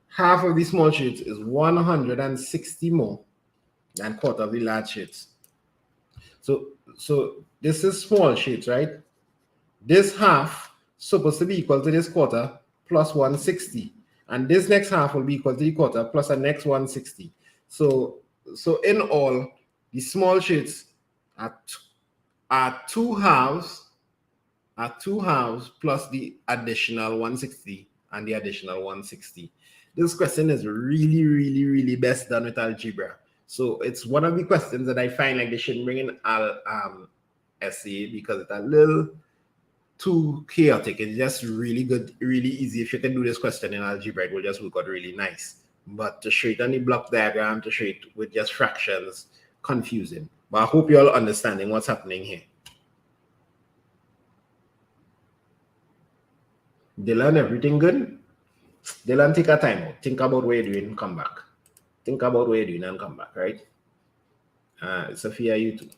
Half of the small sheets is 160 more than quarter of the large sheets. So this is small sheets, right? This half supposed to be equal to this quarter plus 160. And this next half will be equal to the quarter plus the next 160. So in all, the small sheets are 2 halves plus the additional 160 and the additional 160. This question is really, really, really best done with algebra. So it's one of the questions that I find like they shouldn't bring in essay because it's a little too chaotic. It's just really good, really easy. If you can do this question in algebra, it will just work out really nice. But to show it on the block diagram, to show it with just fractions, confusing. But I hope you're all understanding what's happening here. Dylan, everything good? Dylan, take a time out. Think about what you're doing, come back. Think about what you're doing and come back, right? Sophia, you too.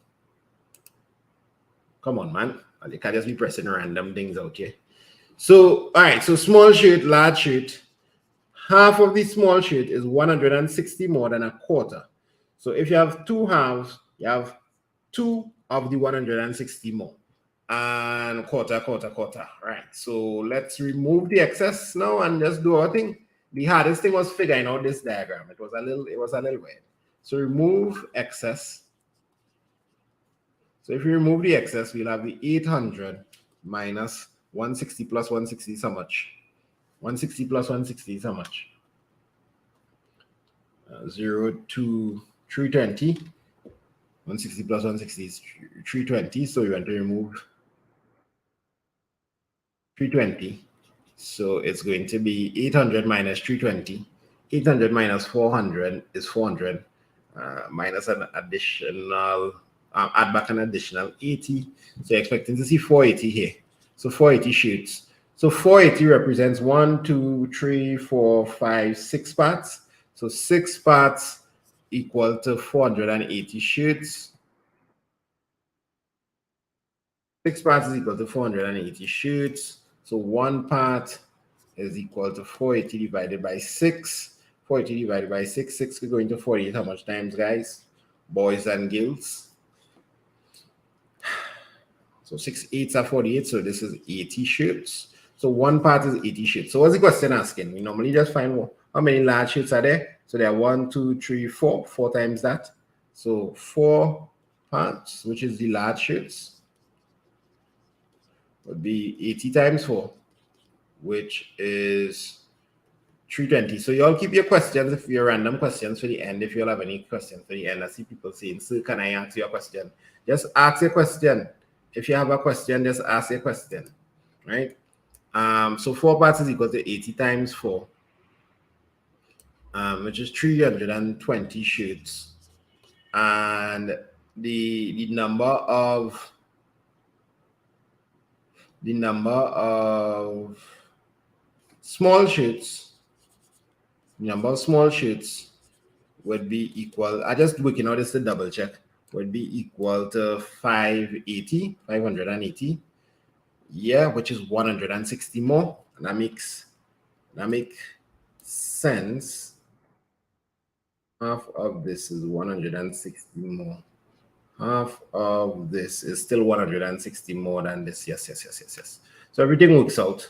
Come on, man. You can't just be pressing random things out here. So, all right. So small sheet, large sheet. Half of the small sheet is 160 more than a quarter. So if you have 2 halves, you have 2 of the 160 more. And quarter. Right. So let's remove the excess now and just do our thing. The hardest thing was figuring out this diagram. It was a little weird. So remove excess. So if you remove the excess, we'll have the 800 minus 160 plus 160 is how much? 160 plus 160 is how much? 0 to 320. 160 plus 160 is 320. So you want to remove 320. So it's going to be 800 minus 320. 800 minus 400 is 400. Minus an additional add back an additional 80. So you're expecting to see 480 here. So 480 shoots. So 480 represents 1, 2, 3, 4, 5, 6 parts. So 6 parts equal to 480 shoots. 6 parts is equal to 480 shoots. So 1 part is equal to 480 divided by 6. 480 divided by 6. 6 could go into 48 how much times, guys? Boys and girls. So 6 8s are 48. So this is 80 shoots. So 1 part is 80 shoots. So what's the question asking? We normally just find how many large shoots are there. So there are 1, 2, 3, 4. 4 times that. So 4 parts, which is the large shoots, would be 80 times 4, which is 320. So you all keep your questions, if your random questions for the end. If you all have any questions for the end, I see people saying, "Sir, can I answer your question?" Just ask your question. If you have a question, just ask your question, right? So 4 parts is equal to 80 times 4, which is 320 shoots. And the number of small shoots, would be equal. I just working out this to double check. Would be equal to 580. Yeah, which is 160 more. And that makes sense. Half of this is 160 more. Half of this is still 160 more than this. Yes. So everything works out.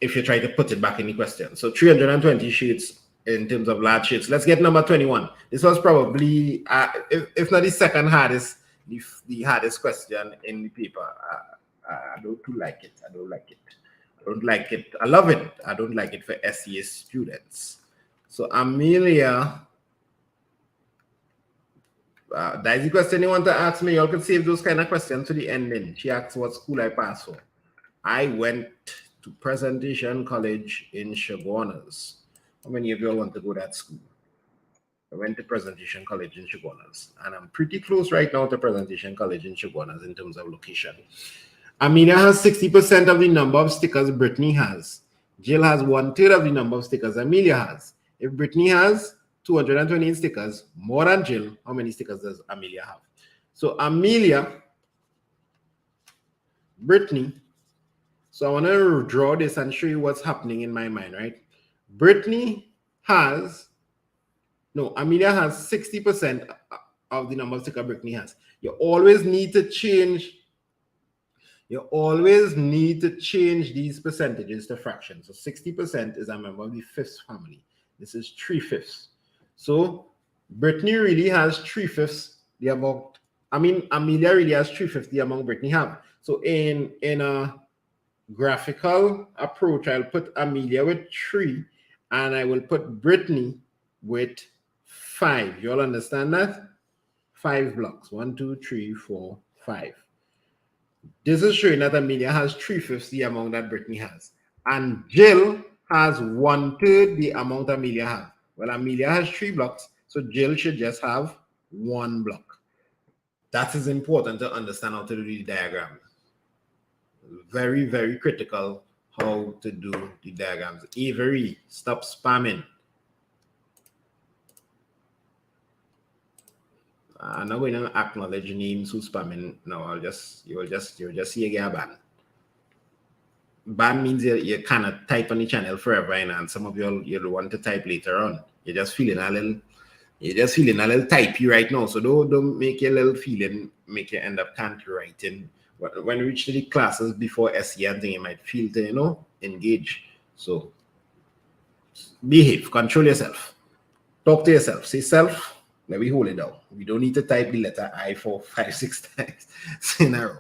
If you try to put it back in the question. So 320 sheets in terms of large sheets. Let's get number 21. This was probably, if not the second hardest, the hardest question in the paper. I don't like it. I love it. I don't like it for SEA students. So Amelia, that is the question you want to ask me. You all could save those kind of questions to the ending. She asked what school I passed for. I went to Presentation College in Chaguanas. How many of you all want to go to that school? I went to Presentation College in Chaguanas, and I'm pretty close right now to Presentation College in Chaguanas in terms of location. Amelia has 60% of the number of stickers Brittany has. Jill has 1/3 of the number of stickers Amelia has. If Brittany has 228 stickers, more than Jill, how many stickers does Amelia have? So Amelia, Brittany, so I want to draw this and show you what's happening in my mind, right? Amelia has 60% of the number of stickers Brittany has. You always need to change these percentages to fractions. So 60% is a member of the fifth family. This is 3/5. So Brittany really has 3/5 the amount. Amelia really has 3/5 the amount Brittany have. So in a graphical approach, I'll put Amelia with 3 and I will put Brittany with 5. You all understand that? 5 blocks. 1, 2, 3, 4, 5. This is showing that Amelia has 3/5 the amount that Brittany has. And Jill has 1/3 the amount Amelia has. Well, Amelia has 3 blocks, so Jill should just have 1 block. That is important to understand how to do the diagram. Very, very critical how to do the diagrams. Avery, stop spamming. I'm not going to acknowledge names who's spamming. No, you'll just see again ban. Ban means you cannot type on the channel forever, and some of you'll want to type later on. You're just feeling a little typey right now. So don't make your little feeling make you end up can't writing. When you reach the classes before SE and thing, you might feel to engage. So behave, control yourself, talk to yourself, say self. Let me hold it down. We don't need to type the letter I 4, 5, 6 times in a row.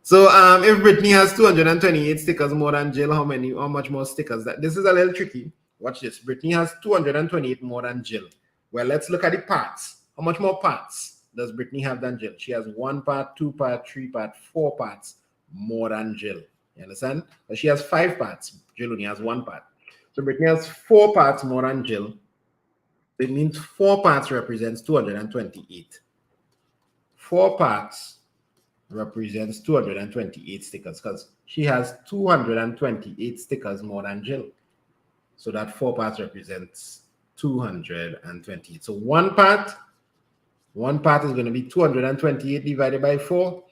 So if Brittany has 228 stickers more than Jill, how much more stickers? This is a little tricky. Watch this. Brittany has 228 more than Jill. Well, let's look at the parts. How much more parts does Brittany have than Jill? She has 1 part, 2 part, 3 part, 4 parts more than Jill. You understand? But she has 5 parts. Jill only has 1 part. So Brittany has 4 parts more than Jill. It means 4 parts represents 228. 4 parts represents 228 stickers because she has 228 stickers more than Jill. So that 4 parts represents 228. So one part is going to be 228 divided by 4.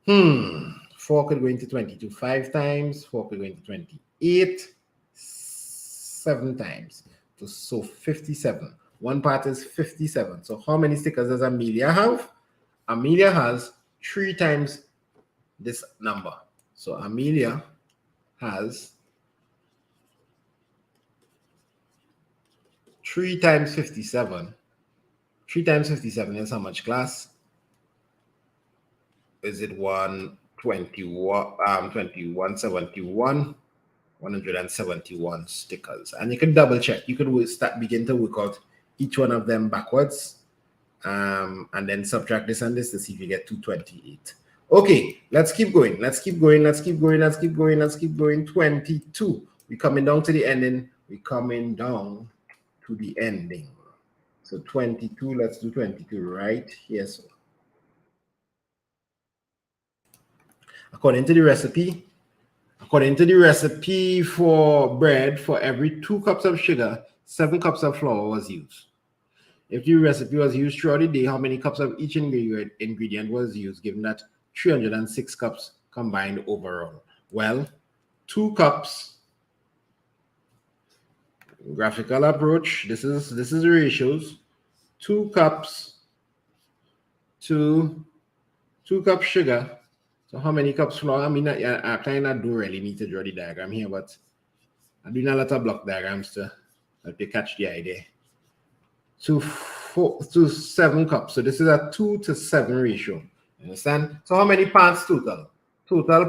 4 could go into 22 5 times, 4 could go into 28 7 times. So 57. One part is 57. So how many stickers does Amelia have? Amelia has 3 times this number. So Amelia has 3 times 57. 3 times 57 is how much, class? Is it 2171? 171 stickers. And you can double check. You could begin to work out each one of them backwards. And then subtract this and this to see if you get 228. Okay, let's keep going. Let's keep going. 22. We're coming down to the ending. So 22, let's do 22 right here. So according to the recipe for bread, for every 2 cups of sugar, 7 cups of flour was used. If the recipe was used throughout the day, how many cups of each ingredient was used, given that 306 cups combined overall? Well, 2 cups, graphical approach, this is the ratios. 2 cups to 2 cups sugar. So how many cups flour? I mean, I kind of do really need to draw the diagram here, but I'm doing a lot of block diagrams to help you catch the idea. To 7 cups. So this is a 2 to 7 ratio. Understand? So how many parts total? Total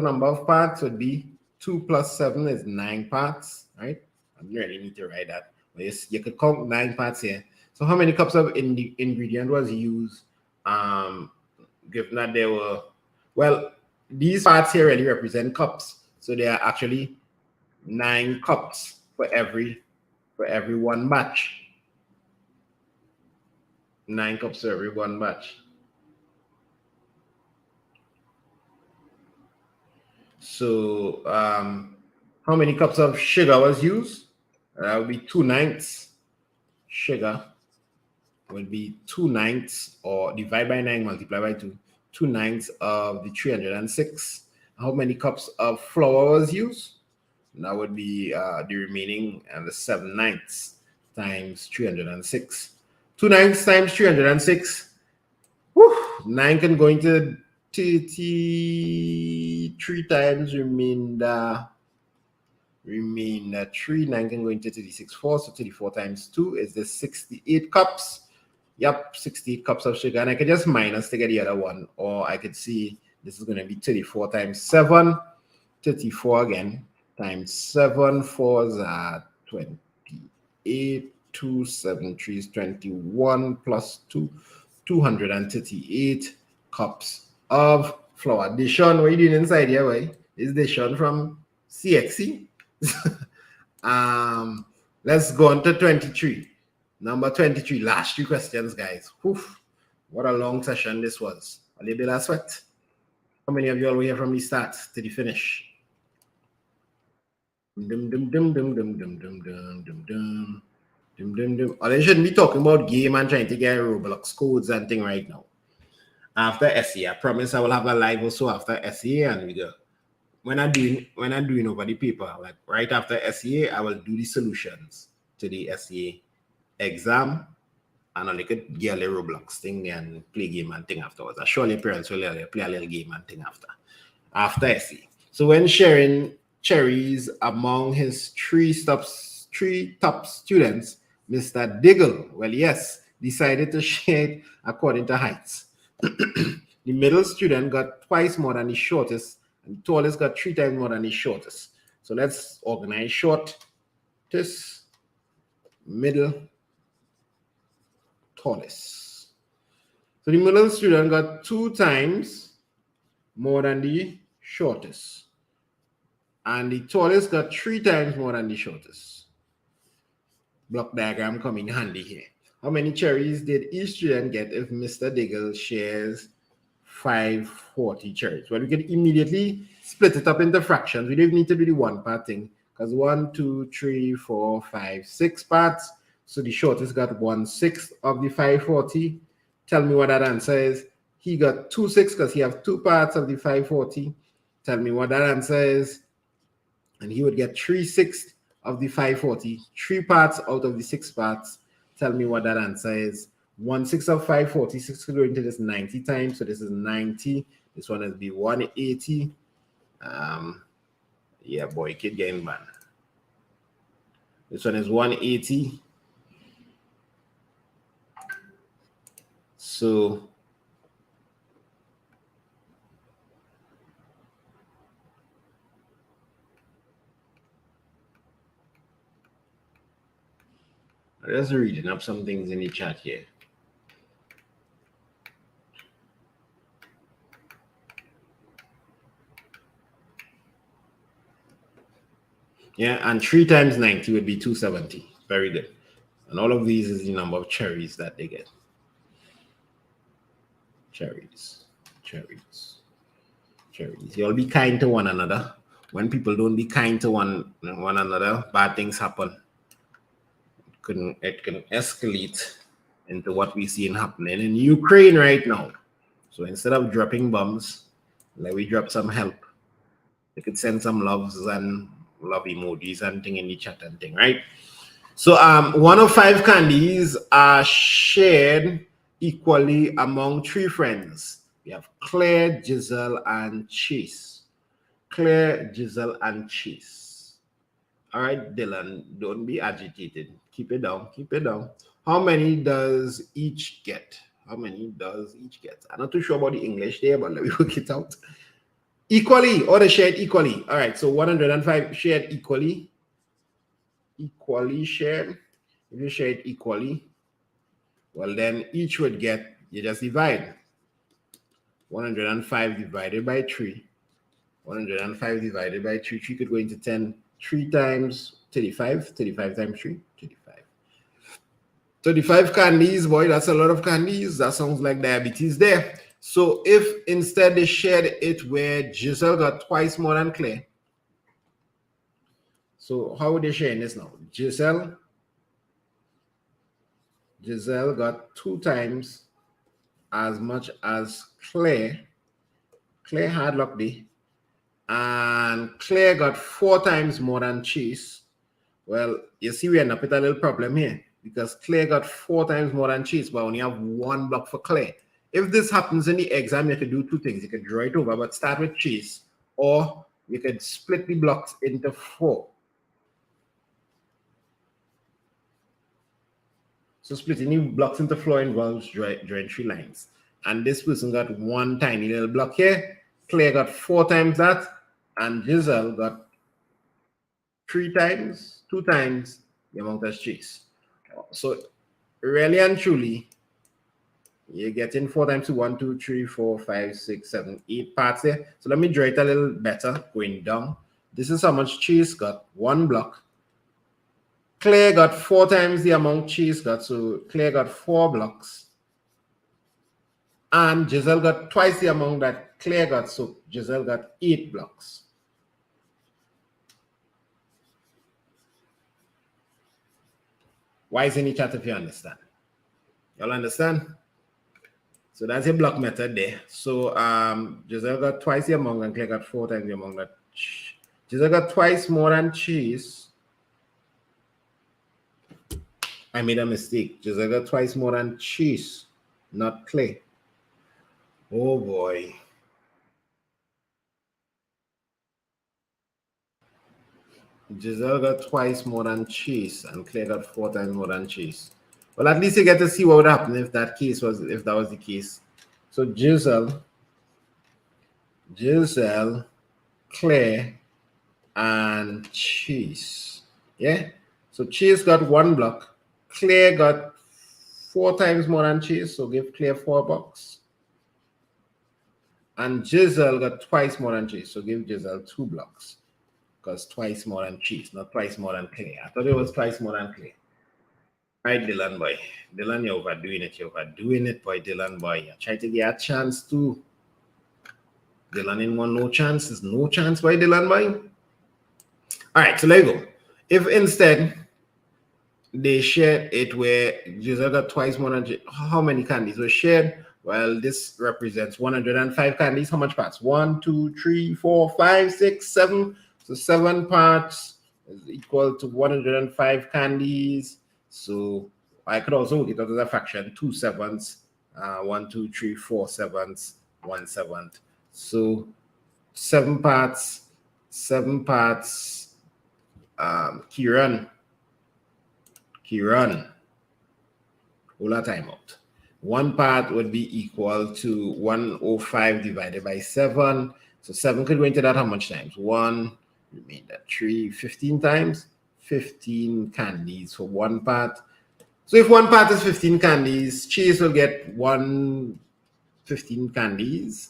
number of parts would be 2 plus 7 is 9 parts, right? I really need to write that. But you could count 9 parts here. So how many cups of ingredient was used? Given that there were, well, these parts here really represent cups. So there are actually 9 cups for every one batch. 9 cups for every one batch. So how many cups of sugar was used? That would be 2/9. Sugar would be 2/9, or divide by 9, multiply by 2. 2/9 of the 306. How many cups of flour was used? That would be the remaining, and the 7/9 times 306. 2/9 times 306. Whew, 9 can go into 33 times remainder 3. 9 can go into 36 4. So 34 times 2 is the 68 cups. Yep, 68 cups of sugar. And I could just minus to get the other one, or I could see this is going to be 34 times 7. 34 again times 7. 4s are 28. 2 7 3 is 21 plus 2. 238 cups of flour. Dishon, what are you doing inside here? Why is Dishon from CXC? Let's go on to 23. Number 23. Last 3 questions, guys. Oof, what a long session this was. A little bit of sweat. How many of you all were here from the start to the finish? Or they shouldn't be talking about game and trying to get Roblox codes and thing right now. After SE, I promise I will have a live also after SE, and we go. When I'm doing over the paper, like right after SE, I will do the solutions to the SE exam, and I'll could get a little Roblox thing and play game and thing afterwards. I surely parents will play a little game and thing after SE. So when sharing cherries among his 3 top students, Mr. Diggle, well, yes, decided to share it according to heights. The middle student got twice more than the shortest, and the tallest got 3 times more than the shortest. So let's organize shortest, middle, tallest. So the middle student got 2 times more than the shortest, and the tallest got 3 times more than the shortest. Block diagram come in handy here. How many cherries did each student get if Mr. Diggle shares 540 cherries? Well, we can immediately split it up into fractions. We don't need to do the one part thing because 1, 2, 3, 4, 5, 6 parts. So the shortest got 1/6 of the 540. Tell me what that answer is. He got 2/6 because he has 2 parts of the 540. Tell me what that answer is. And he would get 3/6 of the 540, 3 parts out of the 6 parts. Tell me what that answer is. 1/6 of 540, 6 could go into this 90 times. So this is 90. This one is be 180. Yeah, boy, kid getting banned. This one is 180. So I'm just reading up some things in the chat here. Yeah, and 3 times 90 would be 270. Very good. And all of these is the number of cherries that they get. Cherries, cherries, cherries. You'll be kind to one another. When people don't be kind to one another, bad things happen. It can escalate into what we see happening in Ukraine right now. So instead of dropping bombs, let we drop some help. They could send some loves and love emojis and thing in the chat and thing, right? So 1 of 5 candies are shared equally among 3 friends. We have Claire, Giselle, and Chase. Claire, Giselle, and Chase. All right, Dylan, don't be agitated. Keep it down. Keep it down. How many does each get? How many does each get? I'm not too sure about the English there, but let me work it out. Equally, or they shared equally. All right, so 105 shared equally. Equally shared. If you share it equally, well, then each would get, you just divide. 105 divided by 3. 105 divided by 3. 3 could go into 10. 3 times 35. 35 times 3. 35. 35 candies, boy, that's a lot of candies. That sounds like diabetes there. So if instead they shared it where Giselle got twice more than Claire. So how would they share in this now? Giselle got 2 times as much as Claire. Claire had luck day. And Claire got 4 times more than Chase. Well, you see we end up with a little problem here because Claire got 4 times more than Chase, but only have 1 block for Claire. If this happens in the exam, you could do 2 things. You could draw it over, but start with Chase, or you could split the blocks into 4. So splitting the blocks into 4 involves drawing 3 lines. And this person got 1 tiny little block here. Claire got 4 times that, and Giselle got 2 times the amount of Chase. So really and truly, you're getting 4 times 2, 1, 2, 3, 4, 5, 6, 7, 8 parts there. So let me draw it a little better going down. This is how much Chase got, 1 block. Claire got 4 times the amount Chase got, so Claire got 4 blocks. And Giselle got twice the amount that Claire got, so Giselle got 8 blocks. Why is in the chat if you understand? Y'all understand? So that's a block method there. So Giselle got twice the amount and Claire got 4 times the amount that Giselle got twice more than Chase. I made a mistake. Giselle got twice more than Chase, not Claire. Oh boy. Giselle got twice more than Chase, and Claire got 4 times more than Chase. Well, at least you get to see what would happen if that was the case. So Giselle, Claire, and Chase. Yeah. So Chase got 1 block. Claire got 4 times more than Chase, so give Claire 4 blocks. And Giselle got twice more than Chase, so give Giselle 2 blocks. Because twice more than Chase, not twice more than Claire. I thought it was twice more than Claire. Right, Dylan boy. Dylan, you're overdoing it. You're overdoing it, boy. Dylan boy. You try to get a chance too. Dylan in one, no chance. There's no chance, boy, Dylan boy. All right, so there you go. If instead they shared it where just got twice 100, how many candies were shared? Well, this represents 105 candies. How much parts? 1, 2, 3, 4, 5, 6, 7. So 7 parts is equal to 105 candies. So I could also get out as a fraction, 2 sevens, 1, 2, 3, 4 sevens, 1 seventh. So 7 parts, Kieran, hold our time out. 1 part would be equal to 105 divided by 7. So 7 could go into that how much times? 1, remainder 3, 15 times. 15 candies for 1 part. So if 1 part is 15 candies, Chase will get 15 candies.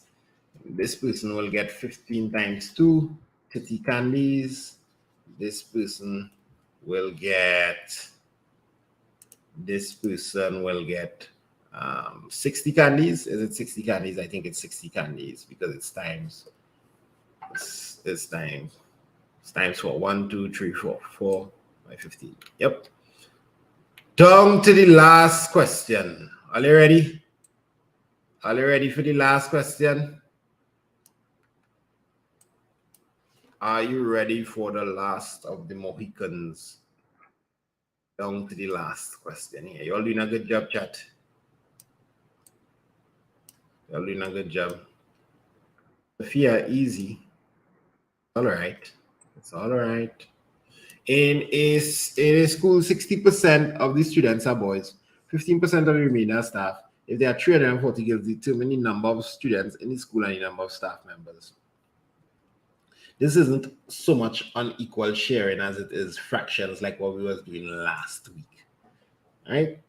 This person will get 15 times 2, 30 candies. This person will get 60 candies. Is it 60 candies? I think it's 60 candies because it's times. It's times 4. 1, 2, 3, 4. 4 by 15. Yep. Down to the last question. Are you ready? Are you ready for the last question? Are you ready for the last of the Mohicans? Down to the last question here. You all doing a good job, chat. You all doing a good job. Sophia, easy. All right. It's all right. In a school, 60% of the students are boys, 15% of the remainder are staff. If there are 340 girls, determine the number of students in the school and the number of staff members. This isn't so much unequal sharing as it is fractions, like what we was doing last week, right?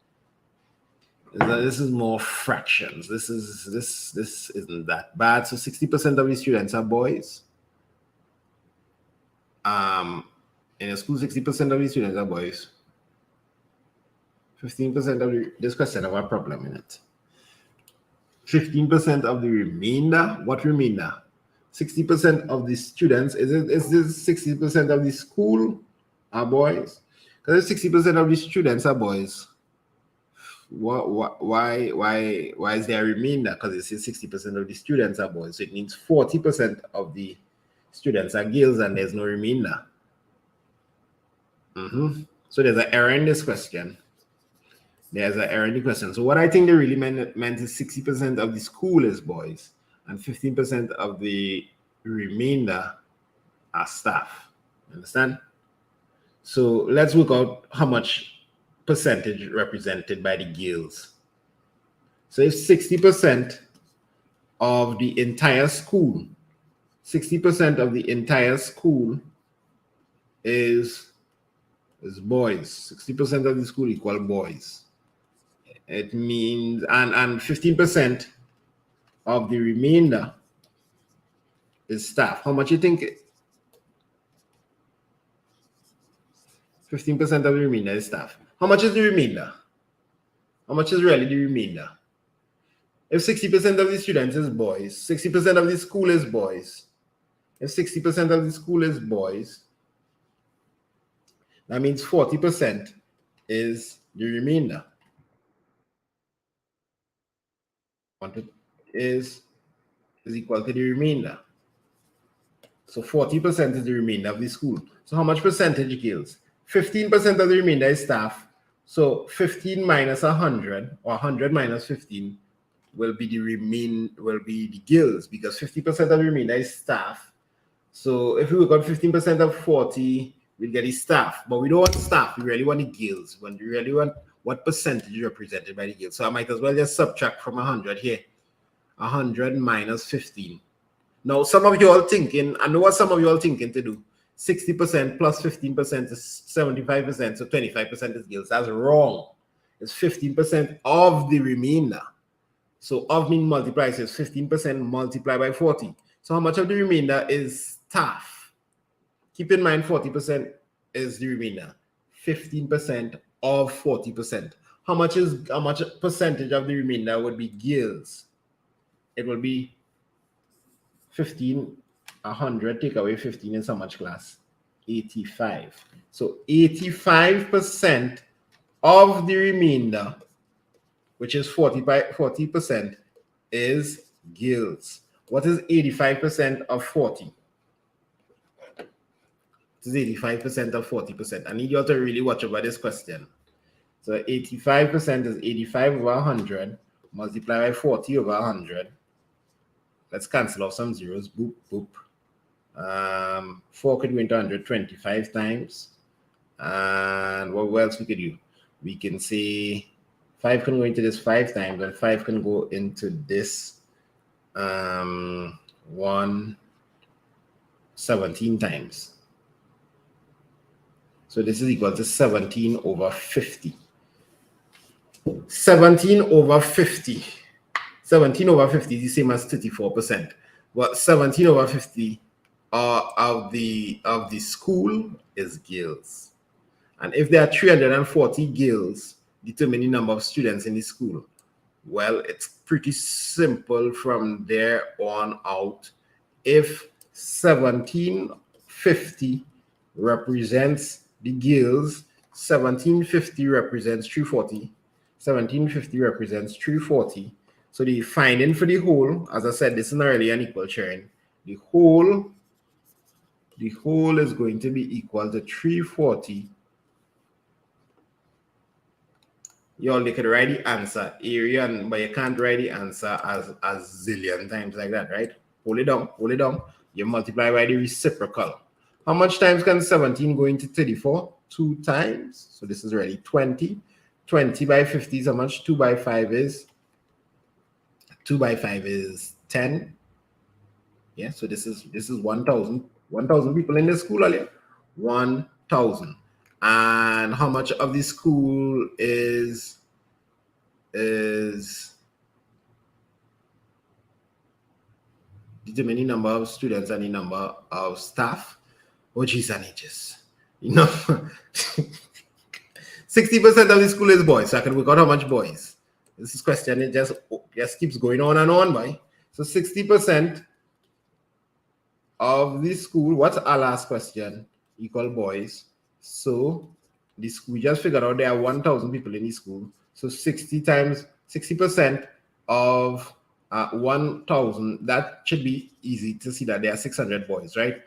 This is more fractions. This isn't that bad. So 60% of the students are boys. In a school, 60% of the students are boys. 15% of this question have a problem in it. 15% of the remainder. What remainder? 60% of the students. Is this 60% of the school are boys? Because 60% of the students are boys. Why is there a remainder? Because it says 60% of the students are boys. So it means 40% of the students are girls and there's no remainder. So there's an error in this question. There's an error in the question. So what I think they really meant is 60% of the school is boys and 15% of the remainder are staff. Understand? So let's work out how much percentage represented by the girls. So if 60% of the entire school, 60% of the entire school is boys. 60% of the school equal boys. It means, and 15% of the remainder is staff. How much you think? 15% of the remainder is staff. How much is the remainder? How much is really the remainder? If 60% of the students is boys, 60% of the school is boys. If 60% of the school is boys, that means 40% is the remainder. Is equal to the remainder. So 40% is the remainder of the school. So how much percentage girls? 15% of the remainder is staff. So 15 minus 100 or 100 minus 15 will be the girls because 50% of the remainder is staff. So if we work on 15% of 40, we'll get the staff. But we don't want staff. We really want the girls. We really want what percentage represented by the girls. So I might as well just subtract from 100 here. 100 minus 15. Now, some of you all thinking, I know what some of you all thinking to do. 60% plus 15% is 75%, so 25% is girls. That's wrong. It's 15% of the remainder. So of mean multiply, so it's 15% multiplied by 40. So how much of the remainder is staff? Keep in mind 40% is the remainder. 15% of 40%. How much percentage of the remainder would be girls? It will be 15, 100, take away 15 is how much class? 85. So 85% of the remainder, which is 40%, is girls. What is 85% of 40? It is 85% of 40%. I need you all to really watch over this question. So 85% is 85 over 100 multiplied by 40 over 100. Let's cancel off some zeros. Boop, boop. 4 could go into 125 times. And what else we could do? We can say 5 can go into this 5 times, and 5 can go into this 17 times. So this is equal to 17 over 50. 17 over 50. 17 over 50 is the same as 34%. But 17 over 50 of the school is girls. And if there are 340 girls, determine the number of students in the school. Well, it's pretty simple from there on out. If 1750 represents the girls, 1750 represents 340. 1750 represents 340. So the finding for the whole, as I said, this is not really unequal sharing. The whole is going to be equal to 340. They could write the answer area, but you can't write the answer as zillion times like that, right? Hold it down. You multiply by the reciprocal. How much times can 17 go into 34? 2 times. So this is really 20. 20 by 50 is how much? 2 by 5 is 10. Yeah, so this is 1,000. 1,000 people in the school earlier. 1,000. And how much of the school is determining number of students and the number of staff? Oh, geez and ages. 60% of the school is boys. So I can work out how much boys. This is question. It just keeps going on and on, boy. So 60% of the school. What's our last question? Equal boys. So this, we just figured out there are 1,000 people in the school. So 60% of 1,000. That should be easy to see that there are 600 boys, right?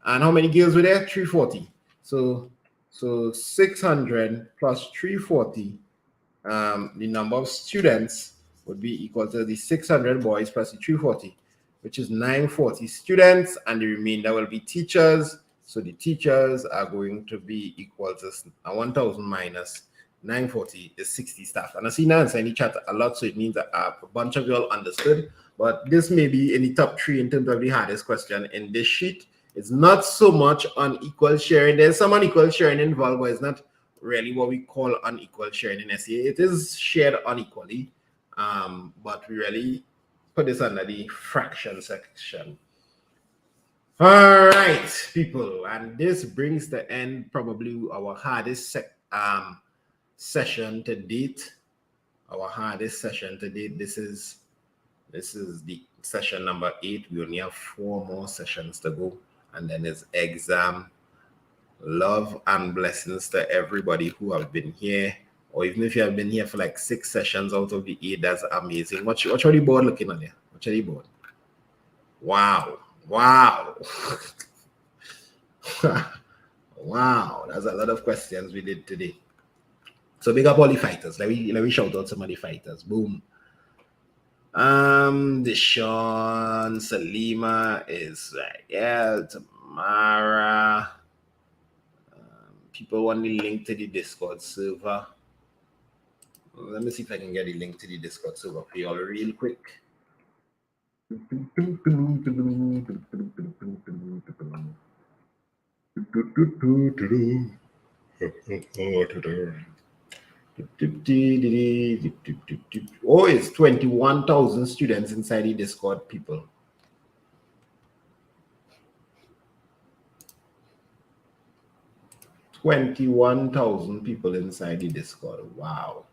And how many girls were there? 340. So 600 plus 340. The number of students would be equal to the 600 boys plus the 340, which is 940 students, and the remainder will be teachers. So the teachers are going to be equal to 1,000 minus 940 is 60 staff. And I see now in the chat a lot, so it means that a bunch of you all understood. But this may be in the top 3 in terms of the hardest question in this sheet. It's not so much unequal sharing. There's some unequal sharing involved, but it's not really what we call unequal sharing in SEA. It is shared unequally, but we really put this under the fraction section. All right, people, and this brings the end probably our hardest session to date. Our hardest session to date. This is the session number 8. We only have 4 more sessions to go, and then there's exam. Love and blessings to everybody who have been here, or even if you have been here for like 6 sessions out of the 8, that's amazing. Watch the board looking on there. Watch the board. Wow. Wow. Wow, that's a lot of questions we did today. So big up all the fighters. Let me shout out some of the fighters. Boom. Deshaun, Salima is right. Yeah, Tamara. People want the link to the Discord server. Let me see if I can get the link to the Discord server for you all real quick. Oh, it's 21,000 students inside the Discord, people. 21,000 people inside the Discord. Wow.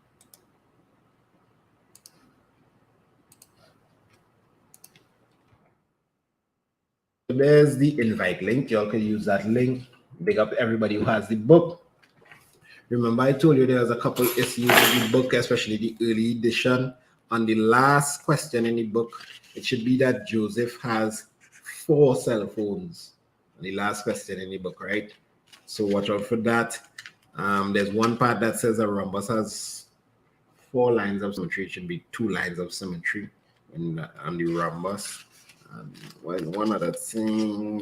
So there's the invite link. Y'all can use that link. Big up everybody who has the book. Remember, I told you there was a couple issues in the book, especially the early edition. On the last question in the book, it should be that Joseph has 4 cell phones. The last question in the book, right? So watch out for that. There's one part that says a rhombus has 4 lines of symmetry. It should be 2 lines of symmetry on the rhombus. One other thing.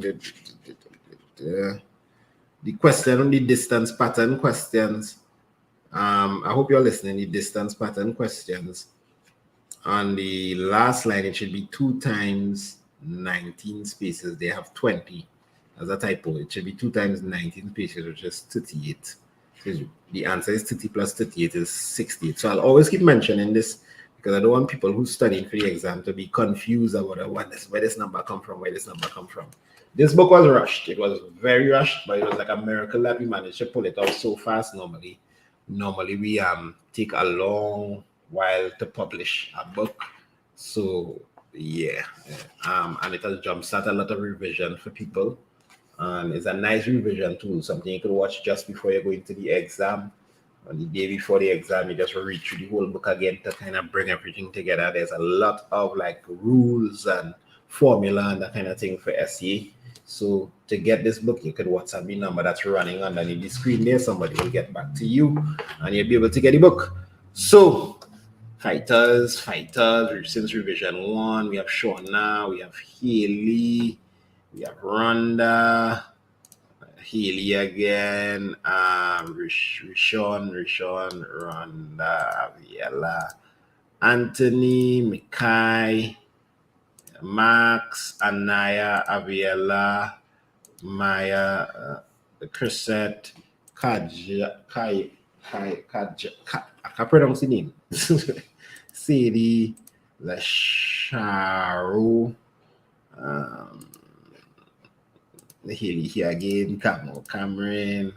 The question on the distance pattern questions. I hope you're listening. The distance pattern questions. On the last line, it should be 2 times 19 spaces. They have 20 as a typo. It should be 2 times 19 spaces, which is 38. So the answer is 30 plus 38 is 68. So I'll always keep mentioning this because I don't want people who studying for the exam to be confused about where this number come from, where this number come from. This book was rushed. It was very rushed, but it was like a miracle that we managed to pull it out so fast. Normally we take a long while to publish a book. So yeah, and it has jumpstart a lot of revision for people. And it's a nice revision tool, something you could watch just before you're going to the exam. On the day before the exam, you just read through the whole book again to kind of bring everything together. There's a lot of like rules and formula and that kind of thing for SE. So to get this book, you could WhatsApp me number that's running underneath the screen there. Somebody will get back to you and you'll be able to get the book. So fighters, since revision 1, we have Shauna, we have Haley, we have Rhonda, Haley again, Rishon, Rhonda, Aviela, Anthony, Mikai, Max, Anaya, Aviela, Maya, Chrisette, Kaja, I can't pronounce the name. Sadie, Lasharu, Haley here again, Cameron,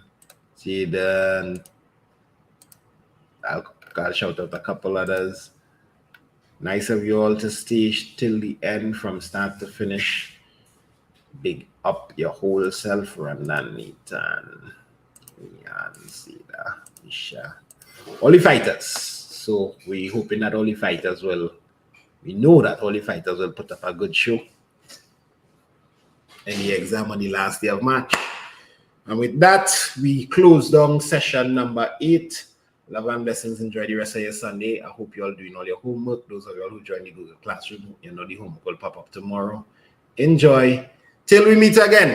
Jaden. I'll shout out a couple others. Nice of you all to stay till the end from start to finish. Big up your whole self, Randan, Nathan, Sida, Isha. All the fighters. So we hoping that all the fighters we know that all the fighters will put up a good show in the exam on the last day of March. And with that, we close down session number 8. Love and blessings. Enjoy the rest of your Sunday. I hope you're all doing all your homework. Those of you all who join the Google Classroom, the homework will pop up tomorrow. Enjoy. Till we meet again.